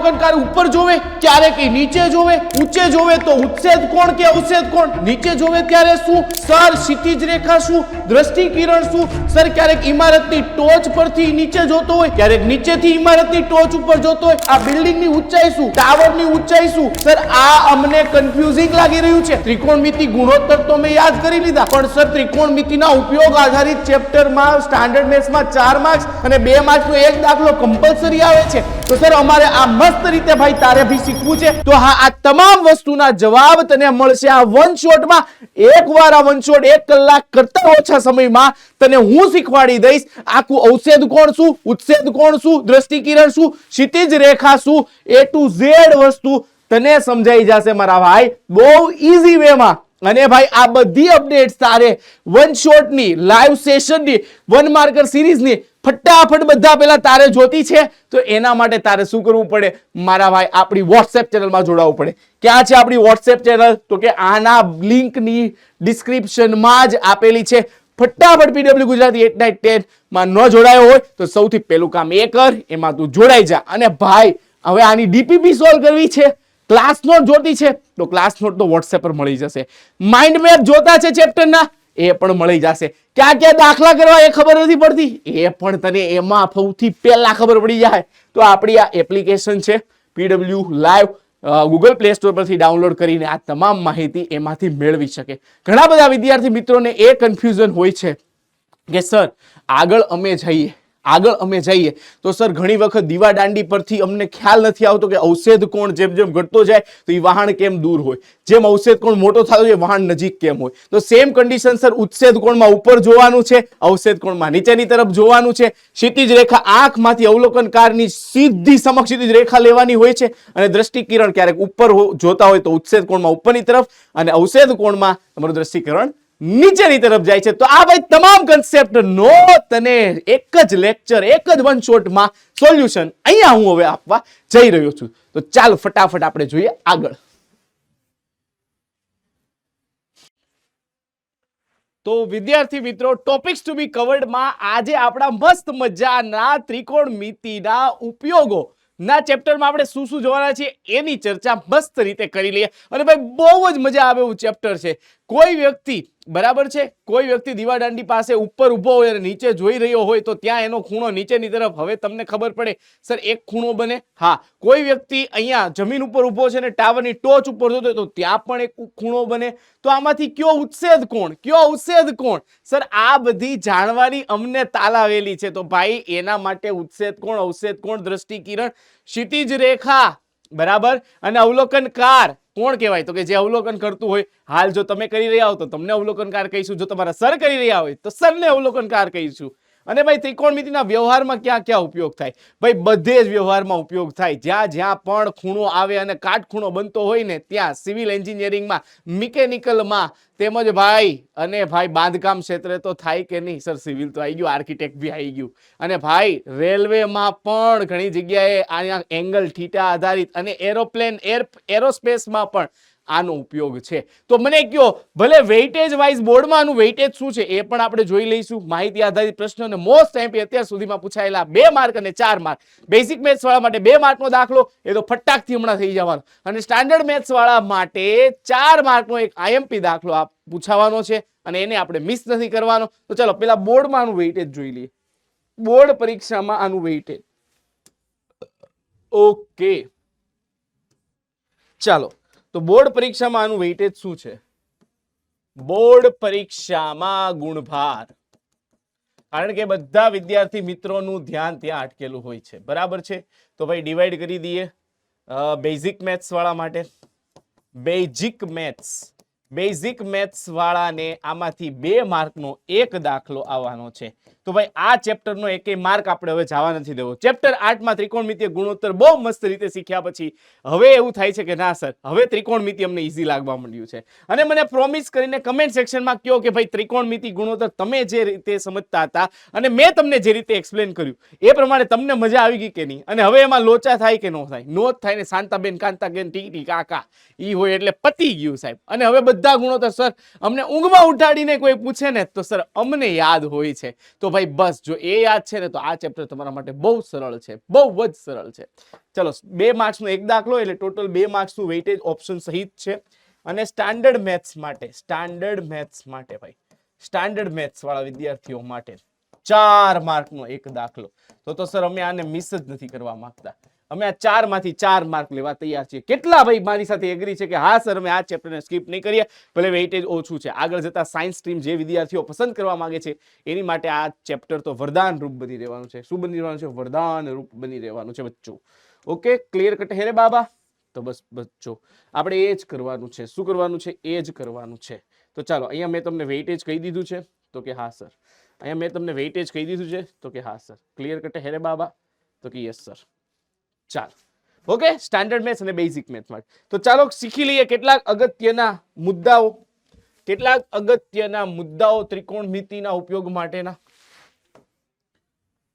અવલોકનકાર ઉપર જોવે ક્યારેક નીચે જોવે, ઊંચે જોવે તો ઉચ્છેદ કોણ કે અવક્ષેદ કોણ, નીચે જોવે ત્યારે શું સર ક્ષિતિજ રેખા શું, દ્રષ્ટિ કિરણ શું, સર ક્યારેક ઇમારતની ટોચ પરથી નીચે જોતો હોય, ક્યારેક નીચેથી ઇમારતની ટોચ ઉપર જોતો હોય, આ બિલ્ડિંગની ઊંચાઈ શું, ટાવરની ઊંચાઈ શું, સર આ અમને કન્ફ્યુઝિંગ લાગી રહ્યું છે. ત્રિકોણમિતિ ગુણોત્તર તો મેં યાદ કરી લીધા, પણ સર ત્રિકોણમિતિના ઉપયોગ આધારિત ચેપ્ટરમાં સ્ટાન્ડર્ડ મેથ્સમાં 4 માર્ક્સ અને 2 માર્ક્સનો એક દાખલો કમ્પલસરી આવે છે. તો સર અમારે આ મસ્ત રીતે ભાઈ તારે ભી શીખવું છે. તો હા, આ તમામ વસ્તુના જવાબ તને મળશે આ વન શોટમાં. એકવાર આ વન શોટ 1 કલાક કરતા ઓછા સમયમાં તને હું શીખવાડી દઈશ. આખું અવક્ષેદ કોણ શું, ઉચ્છેદ કોણ શું, દ્રષ્ટિ કિરણ શું, ક્ષિતિજ રેખા શું, A to Z વસ્તુ તને સમજાઈ જશે મારા ભાઈ, બહુ ઈઝી વેમાં. અને ભાઈ આ બધી અપડેટ્સ તારે વન શોટની, લાઈવ સેશનની, વન માર્કર સિરીઝની ફટાફટ બધા પહેલા તારે જોતી છે. તો એના માટે તારે શું કરવું પડે મારા ભાઈ, આપણી વોટ્સએપ ચેનલમાં જોડાવવું પડે. ક્યાં છે આપણી વોટ્સએપ ચેનલ? તો કે આના લિંકની ડિસ્ક્રિપ્શનમાં જ આપેલી છે. ફટાફટ પીડબ્લ્યુ ગુજરાતી 8 નાઇટ 10 માં ન જોડાયો હોય તો સૌથી પહેલું કામ એ કર, એમાં તું જોડાઈ જા. અને ભાઈ હવે આની ડીપીપી સોલ્વ કરવી છે, ક્લાસ નોટ જોતી છે તો ક્લાસ નોટ તો વોટ્સએપ પર મળી જશે. માઇન્ડ મેપ જોતા છે ચેપ્ટરના, એ પણ મળી જશે. ક્યાં ક્યાં દાખલા કરવા એ ખબર નથી પડતી, એ પણ તને એમાં સૌથી પહેલા ખબર પડી જાય. તો આપણી આ એપ્લિકેશન છે PW live, Google play store પરથી ડાઉનલોડ કરીને આ તમામ માહિતી એમાંથી મેળવી શકે. ઘણા બધા વિદ્યાર્થી મિત્રોને એ કન્ફ્યુઝન હોય છે કે સર આગળ અમે જઈએ તો સર ઘણી વખત દીવા દાંડી પરથી અમને ખ્યાલ નથી આવતો કે અવક્ષેદ કોણ જેમ જેમ ઘટતો જાય તો એ વાહન કેમ દૂર હોય, જેમ અવક્ષેદ કોણ મોટો થતો જાય વાહન નજીક કેમ હોય. તો સેમ કન્ડિશન સર ઉચ્છેદ કોણમાં ઉપર જોવાનું છે, અવક્ષેદ કોણમાં નીચેની તરફ જોવાનું છે. ક્ષિતિજ રેખા આંખમાંથી અવલોકનકારની સીધી સમક્ષિતિજ રેખા લેવાની હોય છે, અને દ્રષ્ટિ કિરણ ક્યારેક ઉપર જોતા હોય તો ઉચ્છેદ કોણમાં ઉપરની તરફ, અને અવક્ષેદ કોણમાં તમારું દ્રષ્ટિ કિરણ નીચેની તરફ જાય છે. તો આ ભાઈ તમામ કન્સેપ્ટ નો તને એક જ લેક્ચર, એક જ વન શોટમાં સોલ્યુશન અહીંયા હું હવે આપવા જઈ રહ્યો છું. તો ચાલો ફટાફટ આપણે જોઈએ આગળ. તો વિદ્યાર્થી મિત્રો, ટોપિક્સ ટુ બી કવર્ડમાં આજે આપણા મસ્ત મજાના ત્રિકોણમિતિના ઉપયોગો ના ચેપ્ટરમાં આપણે શું શું જોવાના છીએ એની ચર્ચા મસ્ત રીતે કરી લઈએ. અને ભાઈ બહુ જ મજા આવે એવું ચેપ્ટર છે. કોઈ વ્યક્તિ, બરાબર છે, કોઈ વ્યક્તિ દીવા દાંડી પાસે ઉપર ઊભો હોય અને નીચે જોઈ રહ્યો હોય તો ત્યાં એનો ખૂણો નીચેની તરફ, હવે તમને ખબર પડે સર એક ખૂણો બને. હા, કોઈ વ્યક્તિ અહીંયા જમીન ઉપર ઊભો છે અને ટાવરની ટોચ ઉપર જોતો હોય તો ત્યાં પણ એક ખૂણો બને. તો આમાંથી કયો ઉચ્છેદ કોણ, કયો અવક્ષેદ કોણ, સર આ બધી જાણવાની અમને તાલાવેલી છે. તો ભાઈ એના માટે ઉચ્છેદ કોણ, અવક્ષેદ કોણ, દ્રષ્ટિ કિરણ, ક્ષિતિજ રેખા, બરાબર, અને અવલોકનકાર કોણ કહેવાય? તો કે જે અવલોકન કરતું હોય. હાલ જો તમે કરી રહ્યા હો તો તમને અવલોકનકાર કહીશું, જો તમારા સર કરી રહ્યા હોય તો સરને અવલોકનકાર કહીશું. અને ભાઈ ત્રિકોણમિતિના વ્યવહારમાં ક્યાં ક્યાં ઉપયોગ થાય? ભાઈ બધે જ વ્યવહારમાં ઉપયોગ થાય. જ્યાં જ્યાં પણ ખૂણો આવે અને કાટખૂણો બનતો હોય ને ત્યાં સિવિલ એન્જિનિયરિંગમાં, મિકેનિકલમાં, તેમજ ભાઈ અને ભાઈ બાંધકામ ક્ષેત્રે તો થાય કે નહીં સર? સિવિલ તો આવી ગયું, આર્કિટેક્ટ બી આવી ગયું. અને ભાઈ રેલવેમાં પણ ઘણી જગ્યાએ આના એંગલ થીટા આધારિત, અને એરોપ્લેન એરોસ્પેસમાં પણ આનો ઉપયોગ છે. તો મને કયો, ભલે વેઇટેજ વાઇઝ બોર્ડમાં આનું વેઇટેજ શું છે એ પણ આપણે જોઈ લઈશું. માહિતી આધારિત પ્રશ્નો અને મોસ્ટ એમપી અત્યાર સુધીમાં પૂછાયેલા 2 માર્ક અને 4 માર્ક. બેઝિક મેથ્સ વાળા માટે 2 માર્કનો દાખલો, એ તો ફટાકથી હમણાં થઈ જવાનો. અને સ્ટાન્ડર્ડ મેથ્સ વાળા માટે 4 માર્કનો એક આઈએમપી દાખલો પૂછાવાનો છે, અને એને આપણે મિસ નથી કરવાનો. તો ચલો પેલા બોર્ડમાં આનું વેઇટેજ જોઈ લઈએ. બોર્ડ પરીક્ષામાં આનું વેઇટેજ, ઓકે ચાલો. તો બોર્ડ પરીક્ષામાં આનું વેઇટેજ શું છે? બોર્ડ પરીક્ષામાં ગુણભાર, કારણ કે બધા વિદ્યાર્થી મિત્રોનું ધ્યાન ત્યાં અટકેલું હોય છે, બરાબર છે. તો ભાઈ ડિવાઈડ કરી દઈએ. બેઝિક મેથ્સ વાળા માટે બેઝિક મેથ્સ વાળાને આમાંથી 2 માર્કનો એક દાખલો આવવાનો છે. તો ભાઈ આ ચેપ્ટરનો એકેય માર્ક આપણે હવે જવા નથી દેવો. ચેપ્ટર 8 માં ત્રિકોણમિતિય ગુણોત્તર બહુ મસ્ત રીતે શીખ્યા પછી હવે એવું થાય છે કે ના સર, હવે ત્રિકોણમિતિ અમને ઈઝી લાગવા માંડ્યું છે. અને મને પ્રોમિસ કરીને કમેન્ટ સેક્શનમાં કહો કે ભાઈ ત્રિકોણમિતિ ગુણોત્તર તમે જે રીતે સમજતા હતા અને મેં તમને જે રીતે એક્સપ્લેન કર્યું એ પ્રમાણે તમને મજા આવી ગઈ કે નહીં? અને હવે એમાં લોચા થાય કે ન થાય? નો થાય ને શાંતાબેન કાંતાબેન ટી ટી કાકા ઈ હોય એટલે પતી ગયું સાહેબ. અને હવે બધા ગુણોત્તર સર અમને ઊંઘમાં ઉઠાડીને કોઈ પૂછે ને તો સર અમને યાદ હોય છે. તો ભાઈ બસ જો એ યાદ છે ને તો આ ચેપ્ટર તમારા માટે બહુ સરળ છે, બહુ જ સરળ છે. ચલો 2 માર્ક્સનો એક દાખલો એટલે ટોટલ 2 માર્ક્સનું વેઇટેજ ઓપ્શન સહિત છે. અને સ્ટાન્ડર્ડ મેથ્સ માટે ભાઈ સ્ટાન્ડર્ડ મેથ્સ વાળા વિદ્યાર્થીઓ માટે 4 માર્કનો એક દાખલો. તો સર અમે આને મિસ જ નથી કરવા માંગતા. અમે આ 4 માંથી 4 માર્ક લેવા તૈયાર છીએ. કેટલા ભાઈ મારી સાથે એગ્રી છે કે હા સર અમે આ ચેપ્ટરને સ્કીપ નહીં કરીએ, ભલે વેઇટેજ ઓછું છે. આગળ જતા સાયન્સ સ્ટ્રીમ જે વિદ્યાર્થીઓ પસંદ કરવા માંગે છે એની માટે આ ચેપ્ટર તો વરદાન રૂપ બની રહેવાનું છે. શું બની રહેવાનું છે? વરદાન રૂપ બની રહેવાનું છે બચ્ચો. ઓકે, ક્લિયર કટ હે રે બાબા? તો બસ બચ્ચો આપણે એ જ કરવાનું છે. શું કરવાનું છે? એ જ કરવાનું છે. તો ચાલો અહીંયા મેં તમને વેઇટેજ કહી દીધું છે તો કે હા સર. અહીંયા મેં તમને વેઇટેજ કહી દીધું છે તો કે હા સર. ક્લિયર કટ હે રે બાબા? તો કે યસ સર. ચાલો ઓકે, સ્ટાન્ડર્ડ મેથ્સ અને બેઝિક મેથ્સ માટે. તો ચાલો શીખી લઈએ કેટલાક અગત્યના મુદ્દાઓ ત્રિકોણમિતિના ઉપયોગ માટેના.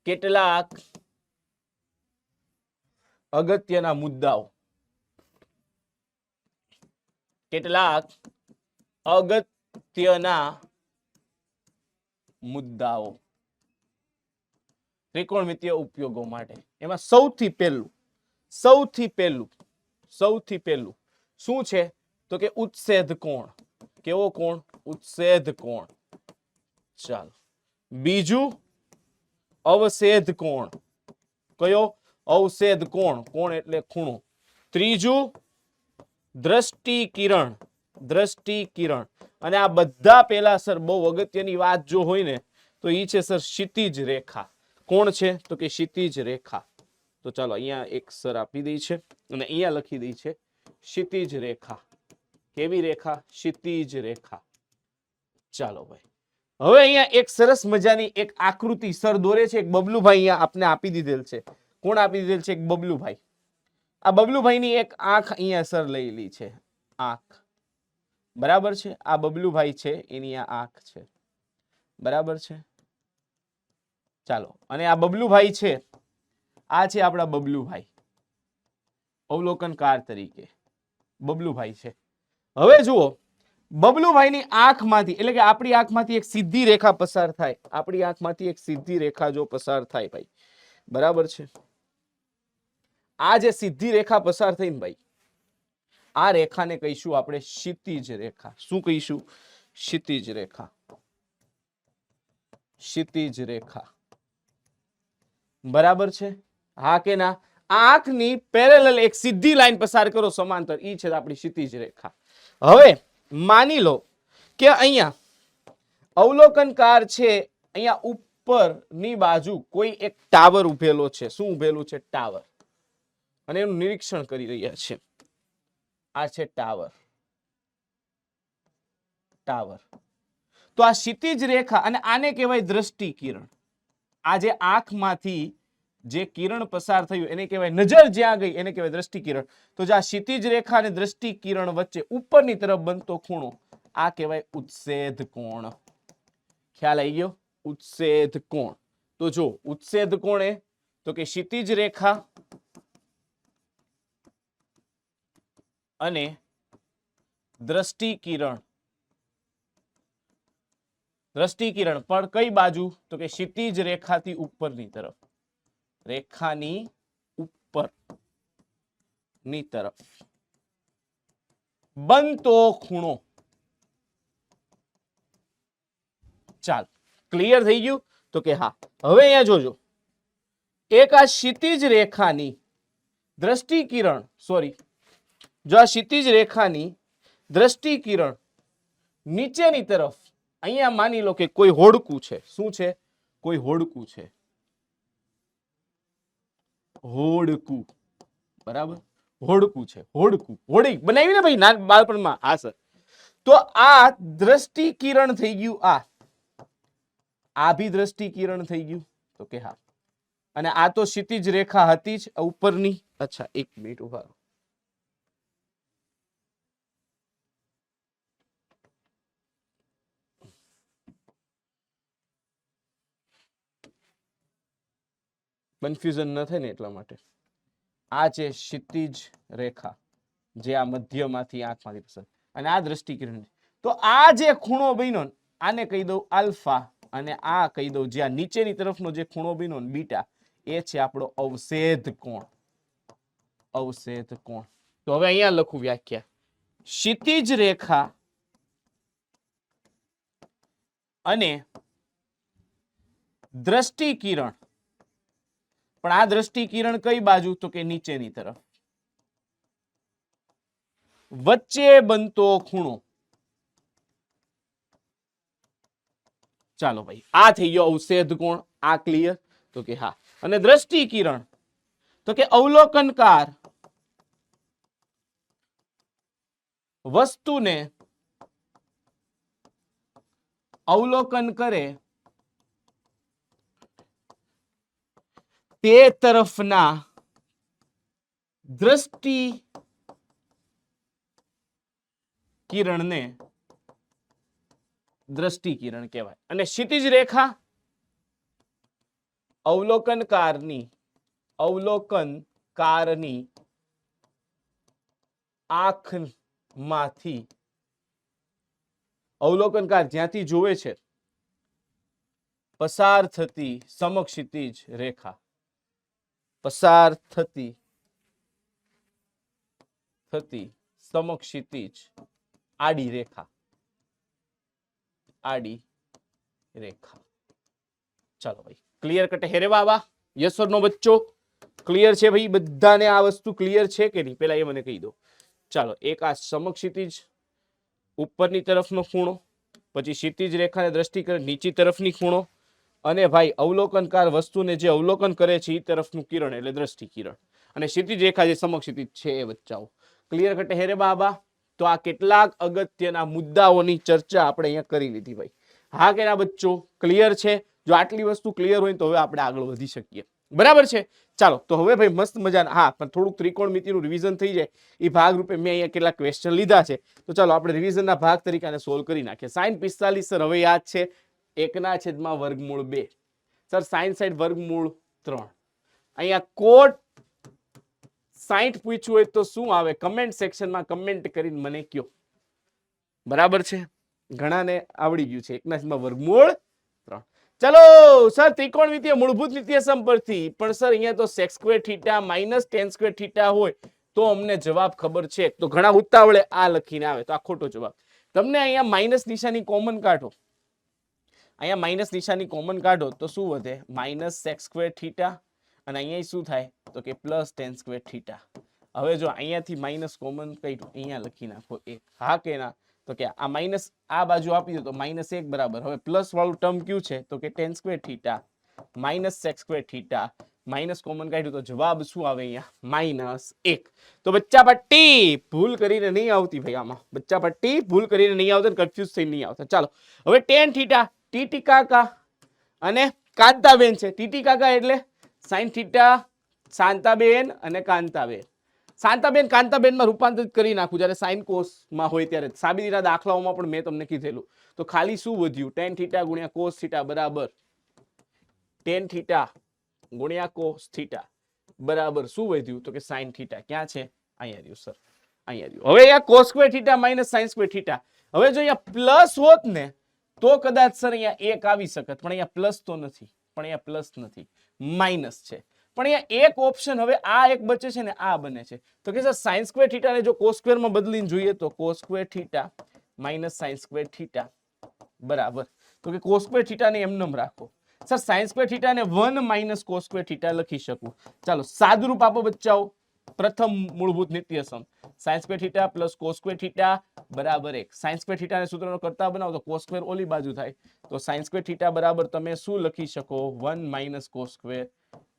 કેટલાક અગત્યના મુદ્દાઓ ત્રિકોણમિતીય ઉપયોગો માટે. એમાં સૌથી પહેલું શું છે તો કે ઉત્સેદ કોણ. કેવો કોણ? ઉત્સેદ કોણ. ચાલો બીજું અવસેદ કોણ. કયો? અવસેદ કોણ. કોણ એટલે ખૂણો. ત્રીજું દ્રષ્ટિ કિરણ. અને આ બધા પહેલા સર બહુ અગત્યની વાત જો હોય ને તો ઈ છે સર ક્ષિતિજ રેખા. કોણ છે તો કે ક્ષિતિજ રેખા. તો ચાલો અહીંયા એક સર આપી દઈ છે અને અહીંયા લખી દઈ છે ક્ષિતિજ રેખા. કેવી રેખા? ક્ષિતિજ રેખા. ચાલો ભાઈ હવે અહીંયા એક સરસ મજાની એક આકૃતિ સર દોરે છે. એક બબલુભાઈ અહીંયા આપને આપી દીધેલ છે. કોણ આપી દીધેલ છે? એક બબલુભાઈ. આ બબલુભાઈની એક આંખ અહીંયા સર લઈલી છે. આંખ બરાબર છે. આ બબલુભાઈ છે એની આ આંખ છે. બરાબર છે. ચાલો અને આ બબલુભાઈ છે, આ છે આપણા બબલુભાઈ અવલોકનકાર તરીકે બબલુભાઈ છે. હવે જુઓ બબલુભાઈની આંખમાંથી એટલે કે આપણી આંખમાંથી એક સીધી રેખા પસાર થાય. આપણી આંખમાંથી એક સીધી રેખા જો પસાર થાય ભાઈ, બરાબર છે. આ જે સીધી રેખા પસાર થઈ ને ભાઈ, આ રેખાને કહીશું આપણે ક્ષિતિજ રેખા. શું કહીશું? ક્ષિતિજ રેખા. ક્ષિતિજ રેખા. બરાબર છે. હા કે ના? આંખની પેરેલલ એક સીધી લાઈન પસાર કરો સમાંતર, ઈ છે આપણી ક્ષિતિજ રેખા. હવે માની લો કે અહીંયા અવલોકનકાર છે, અહીંયા ઉપરની બાજુ કોઈ એક ટાવર ઉભેલો છે. શું ઉભેલું છે? ટાવર. અને એનું નિરીક્ષણ કરી રહ્યા છે. આ છે ટાવર. તો આ ક્ષિતિજ રેખા અને આને કહેવાય દ્રષ્ટિ કિરણ. આ જે આંખમાંથી જે કિરણ પસાર થયું એને કહેવાય, નજર જ્યાં ગઈ એને કહેવાય દ્રષ્ટિ કિરણ. તો જે આ ક્ષિતિજ રેખા અને દ્રષ્ટિ કિરણ વચ્ચે ઉપરની તરફ બનતો ખૂણો આ કહેવાય ઉત્સેદ કોણ. ખ્યાલ આવી ગયો? ઉત્સેદ કોણ. તો જો ઉત્સેદ કોણ તો કે ક્ષિતિજ રેખા અને દ્રષ્ટિ કિરણ. દ્રષ્ટિ કિરણ પણ કઈ બાજુ તો કે ક્ષિતિજ રેખાથી ઉપરની તરફ. રેખાની ઉપરની તરફ બનતો ખૂણો. ચાલ ક્લિયર થઈ ગયું તો કે હા. હવે અહીંયા જોજો, એક આ ક્ષિતિજ રેખાની દ્રષ્ટિ કિરણ જો આ ક્ષિતિજ રેખાની દ્રષ્ટિ કિરણ નીચેની તરફ અહીંયા માની લો કે કોઈ હોડકું છે. શું છે? કોઈ હોડકું છે. હોડકું. બરાબર. હોડકું છે. હોડી બનાવી ને ભાઈ બાળપણમાં. હા સર. તો આ દ્રષ્ટિ કિરણ થઈ ગયું. આ ભી દ્રષ્ટિ કિરણ થઈ ગયું તો કે હા. અને આ તો ક્ષિતિજ રેખા હતી જ ઉપરની. અચ્છા એક મિનિટ ઉભા રહો. કન્ફ્યુઝન ન થાય ને એટલા માટે. આ છે ક્ષિતિજ રેખા જે આ મધ્યમાંથી આંખમાંથી પસાર, અને આ દ્રષ્ટિ કિરણ. તો આ જે ખૂણો બન્યો આને કહી દઉં આલ્ફા અને આ કહી દઉં જ્યાં નીચેની તરફનો જે ખૂણો બન્યો ને બીટા, એ છે આપણો અવષેધ કોણ. અવષેધ કોણ. તો હવે અહીંયા લખું વ્યાખ્યા. ક્ષિતિજ રેખા અને દ્રષ્ટિ કિરણ, પણ આ દ્રષ્ટિ કિરણ કઈ બાજુ? તો કે નીચેની તરફ. વચ્ચે બનતો ખૂણો. ચાલો ભાઈ, આ થઈ ગયો અવષેધ કોણ. આ ક્લિયર? તો કે હા. અને દ્રષ્ટિ કિરણ તો કે અવલોકનકાર વસ્તુને અવલોકન કરે તે તરફના દ્રષ્ટિ કિરણને દ્રષ્ટિ કિરણ કહેવાય. અને ક્ષિતિજ રેખા અવલોકનકારની આંખમાંથી, અવલોકનકાર જ્યાંથી જોવે છે, પસાર થતી સમક્ષિતિજ રેખા. પસાર થતી સમક્ષિતિજ આડી રેખા. આડી રેખા. ચાલો ભાઈ, ક્લિયર કટ હે રે બાબા? Yes or no બચ્ચો? ક્લિયર છે ભાઈ બધાને? આ વસ્તુ ક્લિયર છે કે નહીં? પેલા એ મને કહી દો. ચાલો, એક આ સમક્ષિતિજ ઉપરની તરફનો ખૂણો, પછી ક્ષિતિજ રેખાને દ્રષ્ટિ કરે નીચી તરફની ખૂણો, અને ભાઈ અવલોકનકાર વસ્તુને જે અવલોકન કરે છે એ તરફનું કિરણ એટલે દ્રષ્ટિ કિરણ, અને ક્ષિતિજ રેખા જે સમક્ષિતિજ છે એ બચ્ચાઓ. ક્લિયર કટ હે રે બાબા? તો આ કેટલાક અગત્યના મુદ્દાઓની ચર્ચા આપણે અહીંયા કરી લીધી ભાઈ. હા કે ના બચ્ચો? ક્લિયર છે? જો આટલી વસ્તુ ક્લિયર હોય તો હવે આપણે આગળ વધી શકીએ. બરાબર છે? ચાલો, તો હવે ભાઈ મસ્ત મજાના, હા પણ થોડુંક ત્રિકોણમિતિનું રિવિઝન થઈ જાય એ ભાગ રૂપે મેં અહીંયા કેટલાક ક્વેશ્ચન લીધા છે. તો ચાલો આપણે રિવિઝનના ભાગ તરીકે આને સોલ્વ કરી નાખીએ. sin 45 સર હવે યાદ છે, 1/√2. સર sin સાઈડ વર્ગમૂળ 3. અહીંયા કોટ 60 પૂછ્યું હોય તો શું આવે? કમેન્ટ સેક્શનમાં કમેન્ટ કરીને મને કયો. બરાબર છે? ઘણાને આવડી ગયું છે 1/√3. ચલો સર, ત્રિકોણમિતિય મૂળભૂત નિત્યસમ પરથી, પણ સર અહીંયા તો sec square theta minus tan square theta હોય તો અમને જવાબ ખબર છે. તો ઘણા ઉતાવળે આ લખીને આવે તો આ ખોટો જવાબ. તમને અહીંયા માઇનસ નિશાની કોમન કાઢો, અહીંયા માઇનસ નિશાની કોમન કાઢો તો શું વધે? માઇનસ sec સ્ક્વેર થીટા, અને અહીંયા શું થાય? તો કે પ્લસ tan સ્ક્વેર થીટા. હવે જો અહીંયાથી માઇનસ કોમન કાઢ્યું, અહીંયા લખી નાખો 1. હા કે ના? તો કે આ માઇનસ આ બાજુ આપી દો તો -1 બરાબર. હવે પ્લસ વાળું ટર્મ કયું છે? તો કે tan square theta minus sec square theta. Minus common કાઢ્યું તો જવાબ શું આવે? અહીંયા -1. તો બચ્ચા પટ્ટી ભૂલ કરીને નહીં આવતી ભાઈ. આમાં બચ્ચા પટ્ટી ભૂલ કરીને નહીં આવતા, કન્ફ્યુઝ થઈને નહીં આવતા. ચાલો હવે tan થીટા, ટીટી કાકા અને કાંતાબેન છે. ટીટી કાકા એટલે sin થીટા, શાંતાબેન અને કાંતાબેન. શાંતાબેન કાંતાબેનમાં રૂપાંતરિત કરી નાખું જ્યારે સાઇન કોસમાં હોય ત્યારે. સાબિતીના દાખલાઓમાં પણ મેં તમને કીધેલું. તો ખાલી શું વધ્યું? tan થીટા ગુણ્યા cos થીટા બરાબર tan થીટા ગુણ્યા cos થીટા બરાબર શું વધ્યું? તો કે sin થીટા. ક્યાં છે? અહીંયા રહ્યું સર, અહીંયા રહ્યું. હવે અહીંયા cos square theta minus sin square theta. હવે જો અહીંયા પ્લસ હોત ને તો કદાચ સર અહીંયા 1 આવી શકત, પણ અહીંયા પ્લસ તો નથી, માઇનસ છે. પણ અહીંયા એક ઓપ્શન હવે આ એક બચે છે ને આ બને છે. તો કે સર sin સ્ક્વેર થીટા ને જો cos સ્ક્વેર માં બદલીને જોઈએ તો cos square theta minus sin square theta બરાબર. તો કે cos સ્ક્વેર થીટા ને એમનેમ રાખો. સર sin સ્ક્વેર થીટા ને 1 માઇનસ cos સ્ક્વેર થીટા લખી શકું. ચાલો સાદુરૂપ આપો બચ્ચાઓ. પ્રથમ મૂળભૂત નિત્યસમ sin square theta plus cos square theta બરાબર 1. sin સ્ક્વેર થીટા ને સૂત્રનો કરતા બનાવો તો cos સ્ક્વેર ઓલી બાજુ થાય. તો sin સ્ક્વેર થીટા બરાબર તમે શું લખી શકો? 1 માઇનસ cos સ્ક્વેર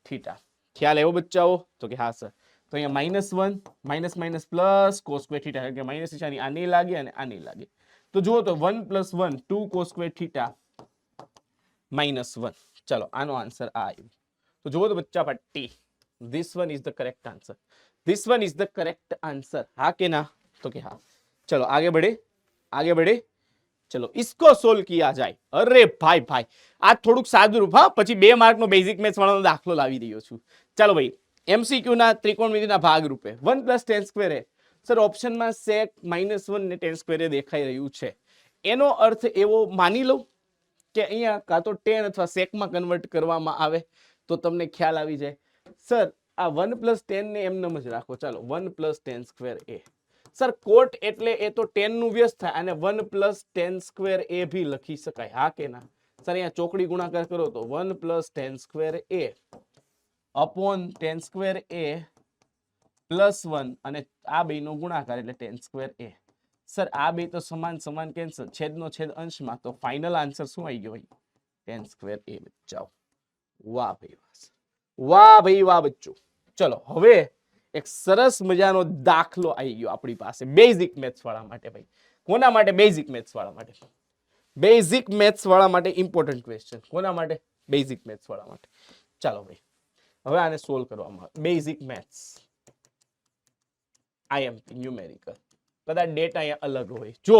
થીટા. ખ્યાલ આવ્યો બચ્ચાઓ? તો કે હા સર. તો અહીંયા -1 minus minus plus cos square theta, એટલે કે માઇનસ નિશાની આ નહીં લાગે અને આ નહીં લાગે. તો જુઓ તો 1 + 1 2 cos સ્ક્વેર થીટા -1. ચલો આનો આન્સર આ આવ્યો. તો જુઓ તો બચ્ચા પટ્ટી, this one is the correct answer. This one is the correct answer. हाँ के ना? तो कि हाँ. चलो आगे बढ़े. चलो इसको सोल्व किया जाए. अरे भाई આ થોડુંક સાદું રૂપ. હા પછી 2 માર્કનો બેઝિક મેથ્સ વાળાનો દાખલો લાવી રહ્યો છું. ચાલો ભાઈ MCQ ના ત્રિકોણમિતિના ભાગ રૂપે 1 + tan સ્ક્વેર એ સર ઓપ્શનમાં sec -1 ને tan સ્ક્વેર એ દેખાઈ રહ્યું છે. એનો અર્થ એવો માની લઉં કે અહીંયા કાં તો 10 અથવા સેકમાં કન્વર્ટ કરવામાં આવે તો તમને ખ્યાલ આવી જાય. સર આ 1 + 10 ને એમનેમ જ રાખો. ચાલો 1 + 10² a. સર કોટ એટલે એ તો 10 નું વ્યસ્ત થાય અને 1 + 10² a ભી લખી શકાય. હા કે ના? સર અહીંયા ચોકડી ગુણાકાર કરો તો 1 + 10² a upon 10² a +1 અને આ બેનો ગુણાકાર એટલે 10² a. સર આ બે તો સમાન સમાન કેન્સલ, છેદનો છેદ અંશમાં, તો ફાઇનલ આન્સર શું આવી ગયો ભાઈ? 10² a. જાઓ. વાહ ભાઈ વાહ ભાઈ વાહ બચ્ચો. ચલો હવે એક સરસ મજાનો દાખલો આવી ગયો આપણી પાસે બેઝિક મેથ્સ વાળા માટે ભાઈ. કોના માટે? બેઝિક મેથ્સ વાળા માટે. બેઝિક મેથ્સ વાળા માટે ઇમ્પોર્ટન્ટ ક્વેશ્ચન. કોના માટે? બેઝિક મેથ્સ વાળા માટે. ચાલો ભાઈ હવે આને સોલ્વ કરવામાં આવે. Basic maths IMP numerical. કદાચ ડેટા અહીંયા અલગ હોય. જો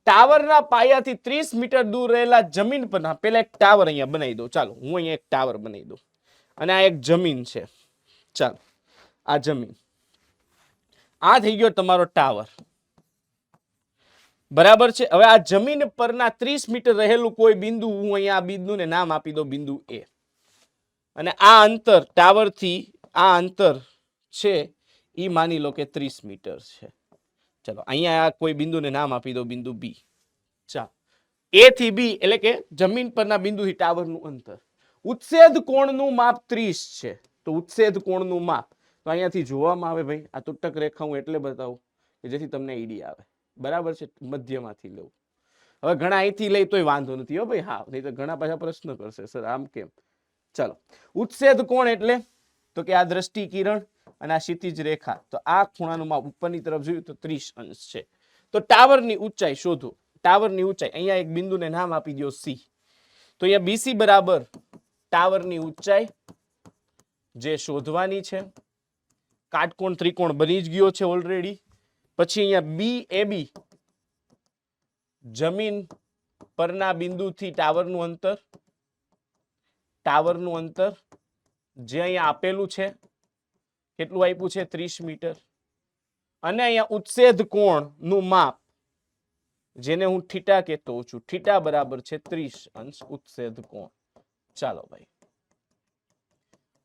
ટાવરના પાયાથી 30 મીટર દૂર રહેલા જમીન પરના, પેલા એક ટાવર અહીંયા બનાવી દો. ચાલો હું અહીંયા એક ટાવર બનાવી દઉં અને આ એક જમીન છે. ચાલો આ જમીન, આ થઈ ગયો તમારો ટાવર, બરાબર છે. હવે આ જમીન પરના 30 મીટર રહેલું કોઈ બિંદુ, હું અહીંયા આ બિંદુને નામ આપી દો બિંદુ A, અને આ અંતર ટાવરથી આ અંતર છે ઈ માની લો કે 30 મીટર છે. ચલો અહીંયા કોઈ બિંદુને નામ આપી દો બિંદુ B. ચાલો A થી B એટલે કે જમીન પરના બિંદુથી ટાવરનું અંતર. ઉચ્છેદ કોણનું માપ 30 છે. તો ઉચ્છેદ કોણનું માપ તો અહીંયાથી જોવામાં આવે ભાઈ. આ તૂટક રેખા હું એટલે બતાવું કે જેથી તમને આઈડિયા આવે. બરાબર છે? મધ્યમાંથી લેવું. હવે ઘણા અહીંથી લઈ તોય વાંધો નથી હો ભાઈ. હા, નહીં તો ઘણા પાછા પ્રશ્ન કરશે સર આમ કેમ. ચાલો ઉચ્છેદ કોણ એટલે તો કે આ દ્રષ્ટિ કિરણ અને આ ક્ષિતિજ રેખા. તો આ ખૂણાનું માપ ઉપરની તરફ જોયું તો 30 અંશ છે. તો ટાવરની ઊંચાઈ શોધો. ટાવરની ઊંચાઈ અહીંયા એક બિંદુને નામ આપી દો C. તો અહીંયા BC બરાબર ટાવરની ઊંચાઈ જે શોધવાની છે. કાટકોણ ત્રિકોણ બની જ ગયો છે ઓલરેડી. પછી અહીંયા BAB જમીન પરના બિંદુથી ટાવરનું અંતર. ટાવરનું અંતર જે અહીંયા આપેલું છે, કેટલું આપ્યું છે? 30 મીટર. અને અહીંયા ઉચ્છેદ કોણનું માપ જેને હું થીટા કહેતો છું. થીટા બરાબર છે 30 અંશ ઉચ્છેદ કોણ. ચાલો ભાઈ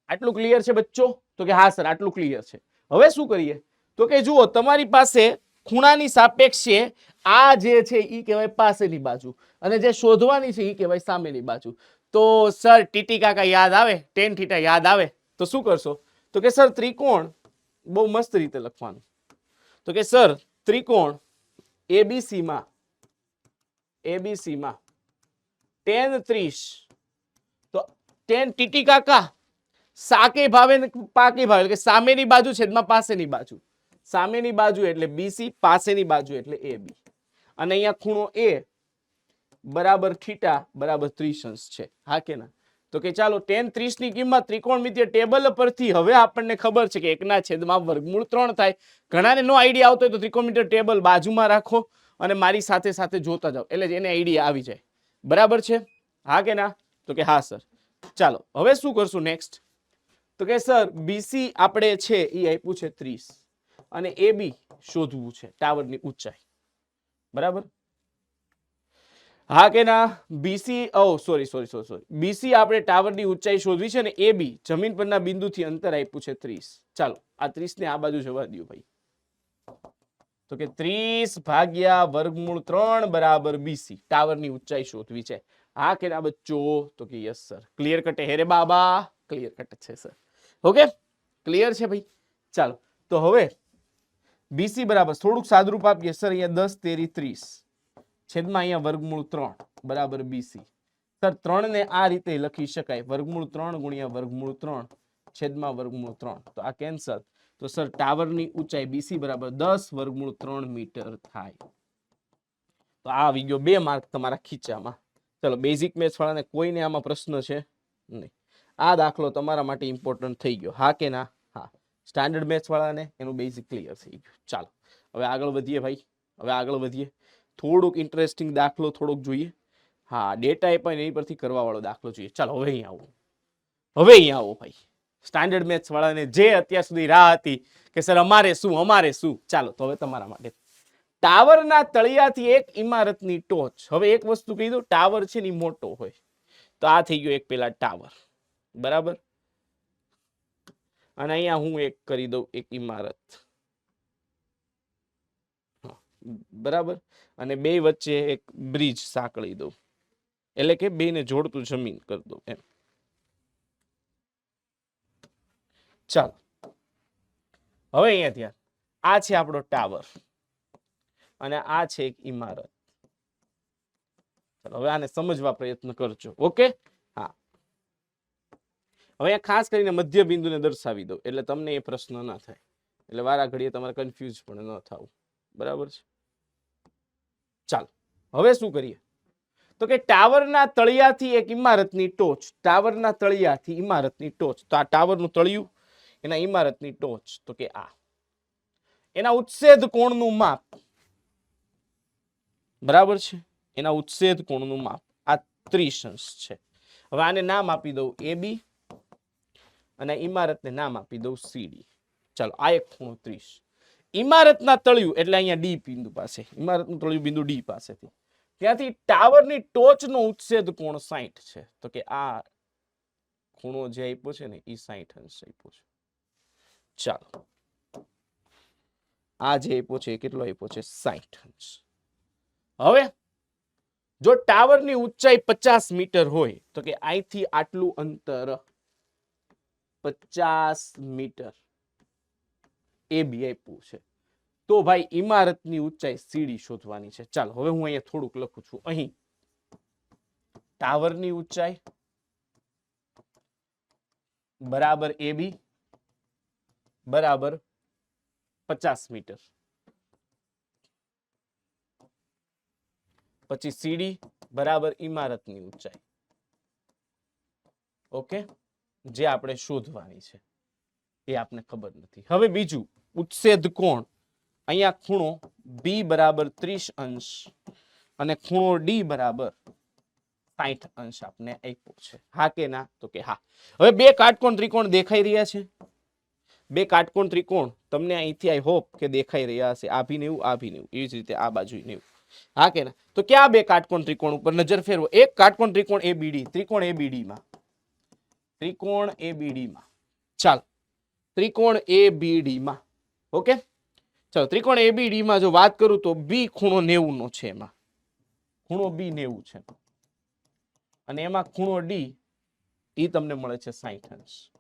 આટલું ક્લિયર છે બચ્ચો? તો કે હા સર આટલું ક્લિયર છે. હવે શું કરીએ તો કે જુઓ તમારી પાસે ખૂણાની સાપેક્ષે આ જે છે ઈ કહેવાય પાસેની બાજુ અને જે શોધવાની છે ઈ કહેવાય સામેની બાજુ. તો સર ટીટી કાકા યાદ આવે, tan થીટા યાદ આવે તો શું કરશો? તો કે સર ત્રિકોણ, બહુ મસ્ત રીતે લખવાનું. તો કે સર ત્રિકોણ ABC માં tan 30. તો tan ટીટી કાકા સાકે ભાવે ને પાકે ભાવે એટલે કે સામેની બાજુ છેદમાં પાસેની બાજુ. સામેની બાજુ એટલે BC, પાસેની બાજુ એટલે AB. અને અહીંયા ખૂણો A બરાબર થીટા બરાબર 30 અંશ છે. હા કે ના? તો કે ચાલો tan 30 ની કિંમત ત્રિકોણમિતિય ટેબલ પરથી હવે આપણને ખબર છે કે 1/√3 થાય. ઘણાને નો આઈડિયા આવતો હોય તો ત્રિકોણમિતિય ટેબલ બાજુમાં રાખો અને મારી સાથે સાથે જોતા જાઓ એટલે એને આઈડિયા આવી જાય. બરાબર છે? હા કે ના? તો કે હા સર. ચાલો હવે શું કરશું નેક્સ્ટ? તો કે સર BC આપણે છે એ આપ્યું છે 30 અને AB શોધવું છે ટાવરની ઊંચાઈ. બરાબર? હા કે ના? BC આપણે ટાવરની ઊંચાઈ શોધવી છે અને AB જમીન પરના બિંદુથી અંતર આપ્યું છે 30. ચાલો આ 30 ને આ બાજુ જવા દો ભાઈ. તો કે 30/√3 બરાબર BC ટાવરની ઊંચાઈ શોધવી છે. હા કે ના બચ્ચો? તો કે યસ સર. ક્લિયર કટ હે રે બાબા? ક્લિયર કટ છે સર. ઓકે ક્લિયર છે ભાઈ? ચાલો તો હવે BC બરાબર થોડુંક સાદરૂપ આપીએ સર. અહીંયા 10 તેરી 30 છેદમાં અહીંયા √3 બરાબર BC. સર 3 ને આ રીતે લખી શકાય √3 ગુણ્યા √3 છેદમાં √3. તો આ કેન્સલ. તો સર ટાવરની ઊંચાઈ BC બરાબર 10 √3 મીટર થાય. તો આ આવી ગયો 2 માર્ક તમારા ખીચામાં. ચલો બેઝિક મેથ્સ વાળાને કોઈને આમાં પ્રશ્ન છે નહીં. આ દાખલો તમારા માટે ઇમ્પોર્ટન્ટ થઈ ગયો. હા કે ના? હા. સ્ટાન્ડર્ડ મેથ્સ વાળાને એનું બેઝિક ક્લિયર થઈ ગયું. ચાલો હવે આગળ વધીએ ભાઈ. હવે આગળ વધીએ. થોડુંક ઇન્ટરેસ્ટિંગ દાખલો થોડોક જોઈએ. હા ડેટા એ પણ એની પરથી કરવા વાળો દાખલો જોઈએ. ચાલો હવે અહીંયા આવો. હવે અહીંયા આવો ભાઈ. સ્ટાન્ડર્ડ મેથ્સ વાળાને જે અત્યાર સુધી રાહ હતી કે સર અમારે શું. ચાલો તો હવે તમારા માટે ટાવરના તળિયાથી એક ઇમારતની ટોચ. હવે એક વસ્તુ કહી દઉં, ટાવર છે ને મોટો હોય તો આ થઈ ગયો એક પેલા ટાવર, બરાબર. અને અહીંયા હું એક કરી દઉં એક ઇમારત, બરાબર. અને બે વચ્ચે એક બ્રિજ સાંકળી દઉં, એટલે કે બેને જોડતું જમીન કરી દઉં એમ. ચાલો હવે અહીંયા ધ્યાન, આ છે આપણો ટાવર અને આ છે એક ઇમારત. ચાલો હવે આને સમજવા પ્રયત્ન કરજો. ઓકે, હા. હવે ખાસ કરીને મધ્ય બિંદુને દર્શાવી દો એટલે તમને એ પ્રશ્ન ના થાય, એટલે વારા ઘડીએ તમારે કન્ફ્યુઝ પણ ન થવું, બરાબર છે. ચાલો હવે શું કરીએ તો કે ટાવરના તળિયાથી એક ઇમારતની ટોચ, ટાવરના તળિયાથી ઇમારતની ટોચ. તો આ ટાવરનું તળિયું, એના ઇમારતની ટોચ, તો કે આ એના ઉચ્છેદ કોણનું માપ, બરાબર છે. એના ઉચ્છેદ કોણનું માપ આ 30 અંશ છે. હવે આને નામ આપી દઉં AB અને ઇમારતને નામ આપી દઉં CD. ચાલો આ એક ખૂણો 30. ઇમારતના તળિયું એટલે અહીંયા D બિંદુ પાસે, ઇમારતનું તળિયું બિંદુ D પાસેથી, ત્યાંથી ટાવરની ટોચનો ઉચ્છેદ કોણ 60 છે. તો કે આ ખૂણો જે આપ્યો છે ને એ 60 અંશ આપ્યો છે. ચાલો આ જે આપ્યો છે કેટલો આપ્યો છે 60 અંશ. હવે જો ટાવરની ઊંચાઈ 50 મીટર હોય તો કે અહીંથી આટલું અંતર 50 મીટર AB આપ્યું છે, તો ભાઈ ઇમારતની ઊંચાઈ CD શોધવાની છે. ચાલો હવે હું અહીંયા થોડુંક લખું છું. અહીં ટાવરની ઊંચાઈ બરાબર AB બરાબર 50 મીટર, પછી CD બરાબર ઇમારતની ઊંચાઈ. ઓકે, જે આપણે શોધવાની છે એ આપણે ખબર નથી. હવે બીજું ઉચ્છેદ કોણ, અહીંયા ખૂણો B બરાબર 30 અંશ અને ખૂણો D બરાબર 60 અંશ આપણે આપ્યો છે. હા કે ના? તો કે હા. હવે બે કાટકોણ ત્રિકોણ દેખાઈ રહ્યા છે, બે કાટકોણ ત્રિકોણ તમને અહીંથી આઈ હોપ કે દેખાઈ રહ્યા હશે. આ ભી નેવું, આ ભી નેવું, એવી જ રીતે આ બાજુ નેવું. હા કે ના? તો ક્યાં બે કાટકોણ ત્રિકોણ ઉપર નજર ફેરવો. એક કાટકોણ ત્રિકોણ ABD, ત્રિકોણ ABD માં, ત્રિકોણ ABD માં. ચાલો ત્રિકોણ ABD માં. ઓકે ચાલો ત્રિકોણ ABD માં જો વાત કરું તો B ખૂણો 90 નો છે, એમાં ખૂણો B 90 છે અને એમાં ખૂણો D એ તમને મળે છે 60 અંશ.